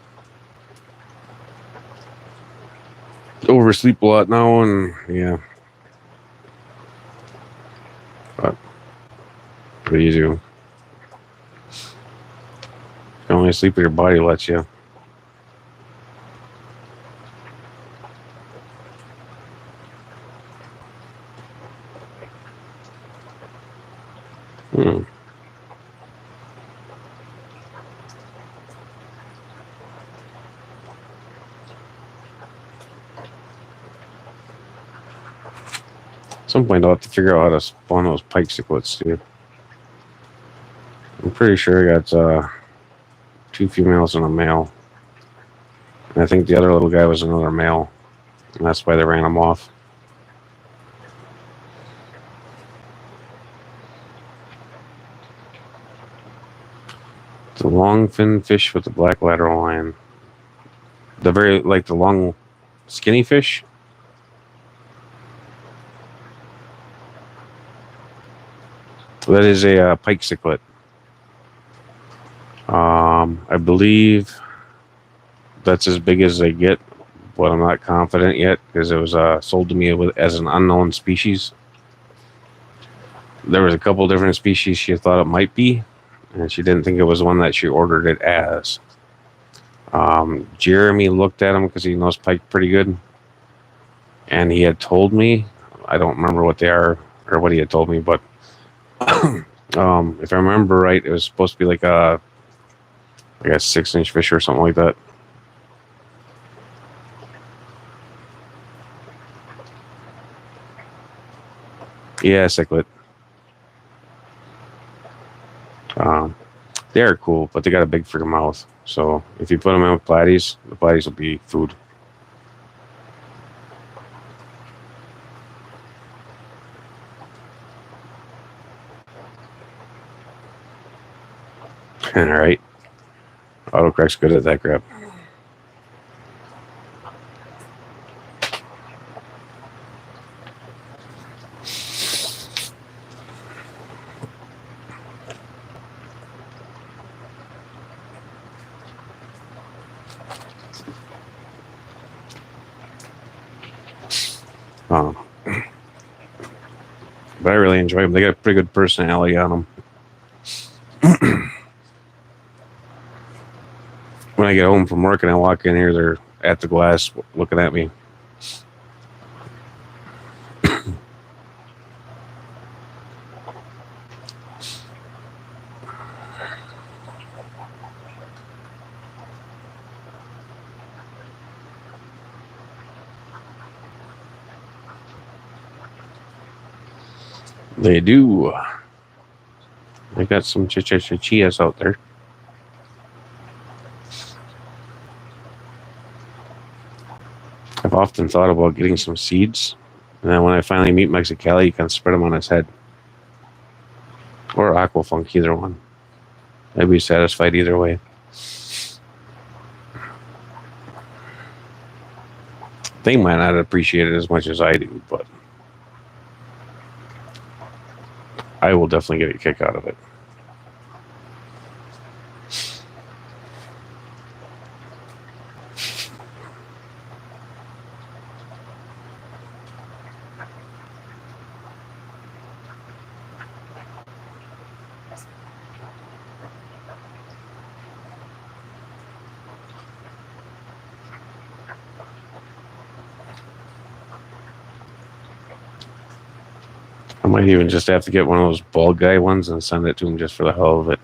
Oversleep a lot now, and yeah. But what do you do? You can only sleep what your body lets you. At some point, I'll have to figure out how to spawn those pike cichlids too. I'm pretty sure I got 2 females and a male. And I think the other little guy was another male. And that's why they ran him off. The long fin fish with the black lateral line. The long skinny fish. That is a pike cichlid. I believe that's as big as they get, but I'm not confident yet because it was sold to me as an unknown species. There was a couple different species she thought it might be, and she didn't think it was one that she ordered it as. Jeremy looked at them because he knows pike pretty good, and he had told me, I don't remember what they are or what he had told me, but if I remember right, it was supposed to be like a 6-inch fish or something like that. Yeah, cichlid. They are cool, but they got a big freaking mouth. So if you put them in with platies, the platies will be food. All right. Autocorrect's good at that crap. But I really enjoy them. They got a pretty good personality on them. When I get home from work and I walk in here, they're at the glass looking at me. They do. They got some chias out there. I've often thought about getting some seeds, and then when I finally meet Mexicali, you can spread them on his head. Or Aquafunk, either one. I'd be satisfied either way. They might not appreciate it as much as I do, but I will definitely get a kick out of it. I might even just have to get one of those bald guy ones and send it to him just for the hell of it.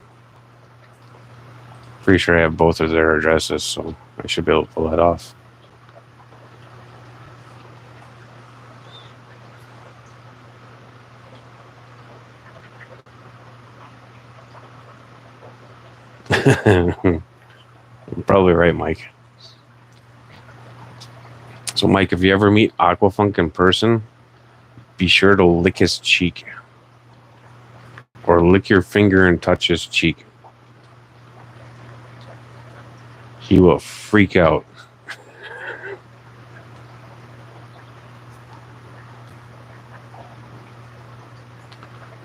Pretty sure I have both of their addresses, so I should be able to pull that off. You're probably right, Mike. So, Mike, if you ever meet Aquafunk in person, be sure to lick his cheek. Or lick your finger and touch his cheek. He will freak out.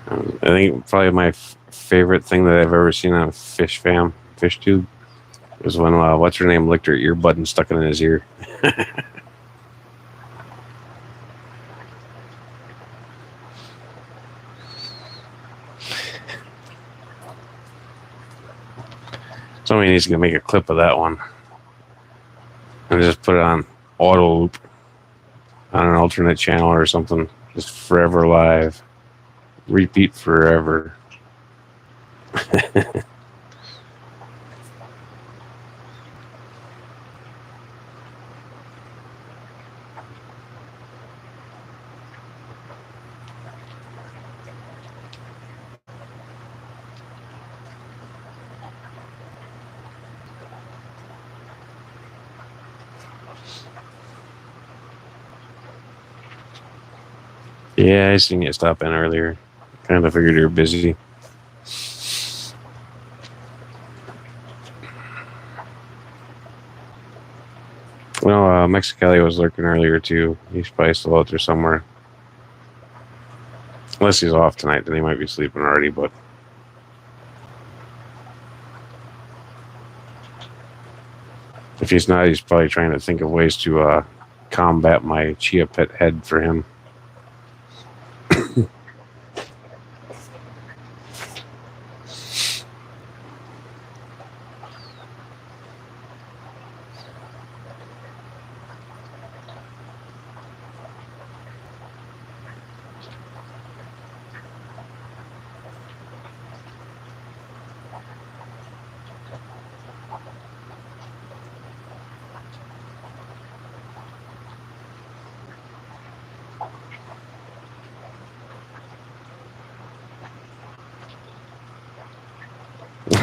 I think probably my favorite thing that I've ever seen on FishTube, was when what's her name licked her earbud and stuck it in his ear. Somebody needs to make a clip of that one and just put it on auto loop on an alternate channel or something. Just forever live. Repeat forever. 'Yeah, I seen you stop in earlier. Kind of figured you were busy. Well, Mexicali was lurking earlier too. He's probably still out there somewhere. Unless he's off tonight, then he might be sleeping already, but if he's not, he's probably trying to think of ways to combat my Chia Pet head for him.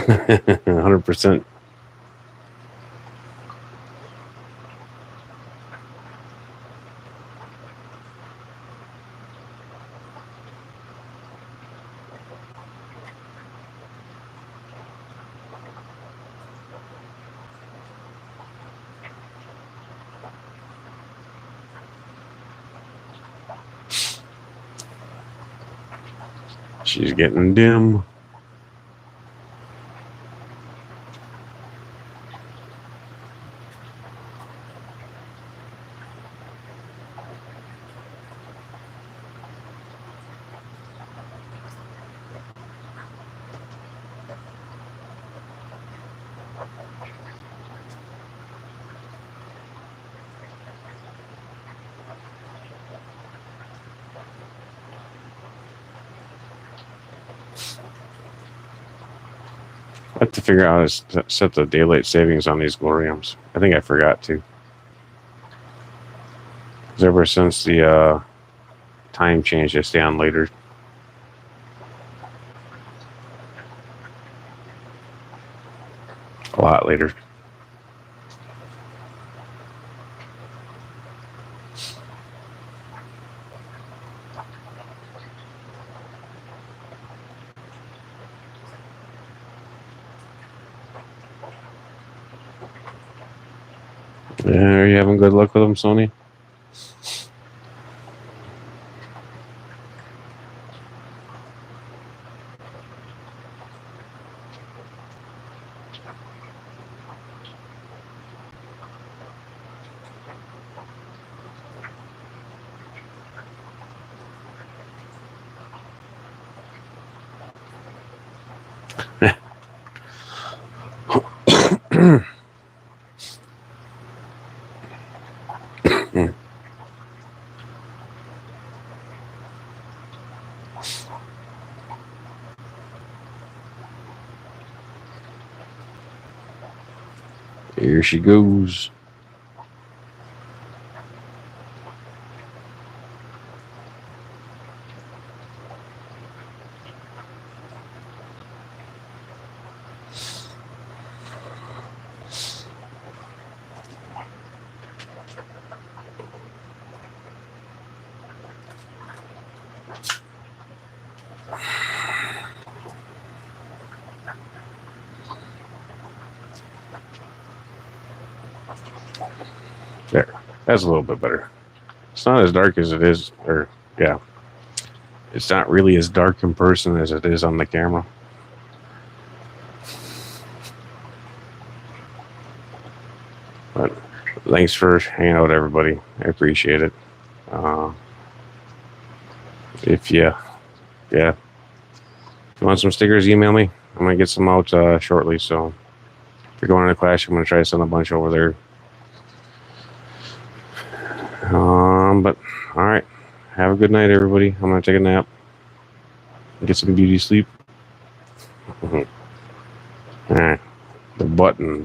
100%. She's getting dim. I have to figure out how to set the daylight savings on these gloriums. I think I forgot to. Because ever since the time change, I stay on later. A lot later. Are you having good luck with them, Sony? Here she goes. There. That's a little bit better. It's not as dark as it is, or yeah. It's not really as dark in person as it is on the camera. But thanks for hanging out, everybody. I appreciate it. If you want some stickers, email me. I'm gonna get some out shortly. So if you're going to Clash, I'm gonna try to send a bunch over there. But all right, have a good night, everybody. I'm gonna take a nap, get some beauty sleep. All right, the button.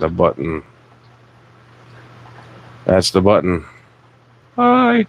That's the button. Bye.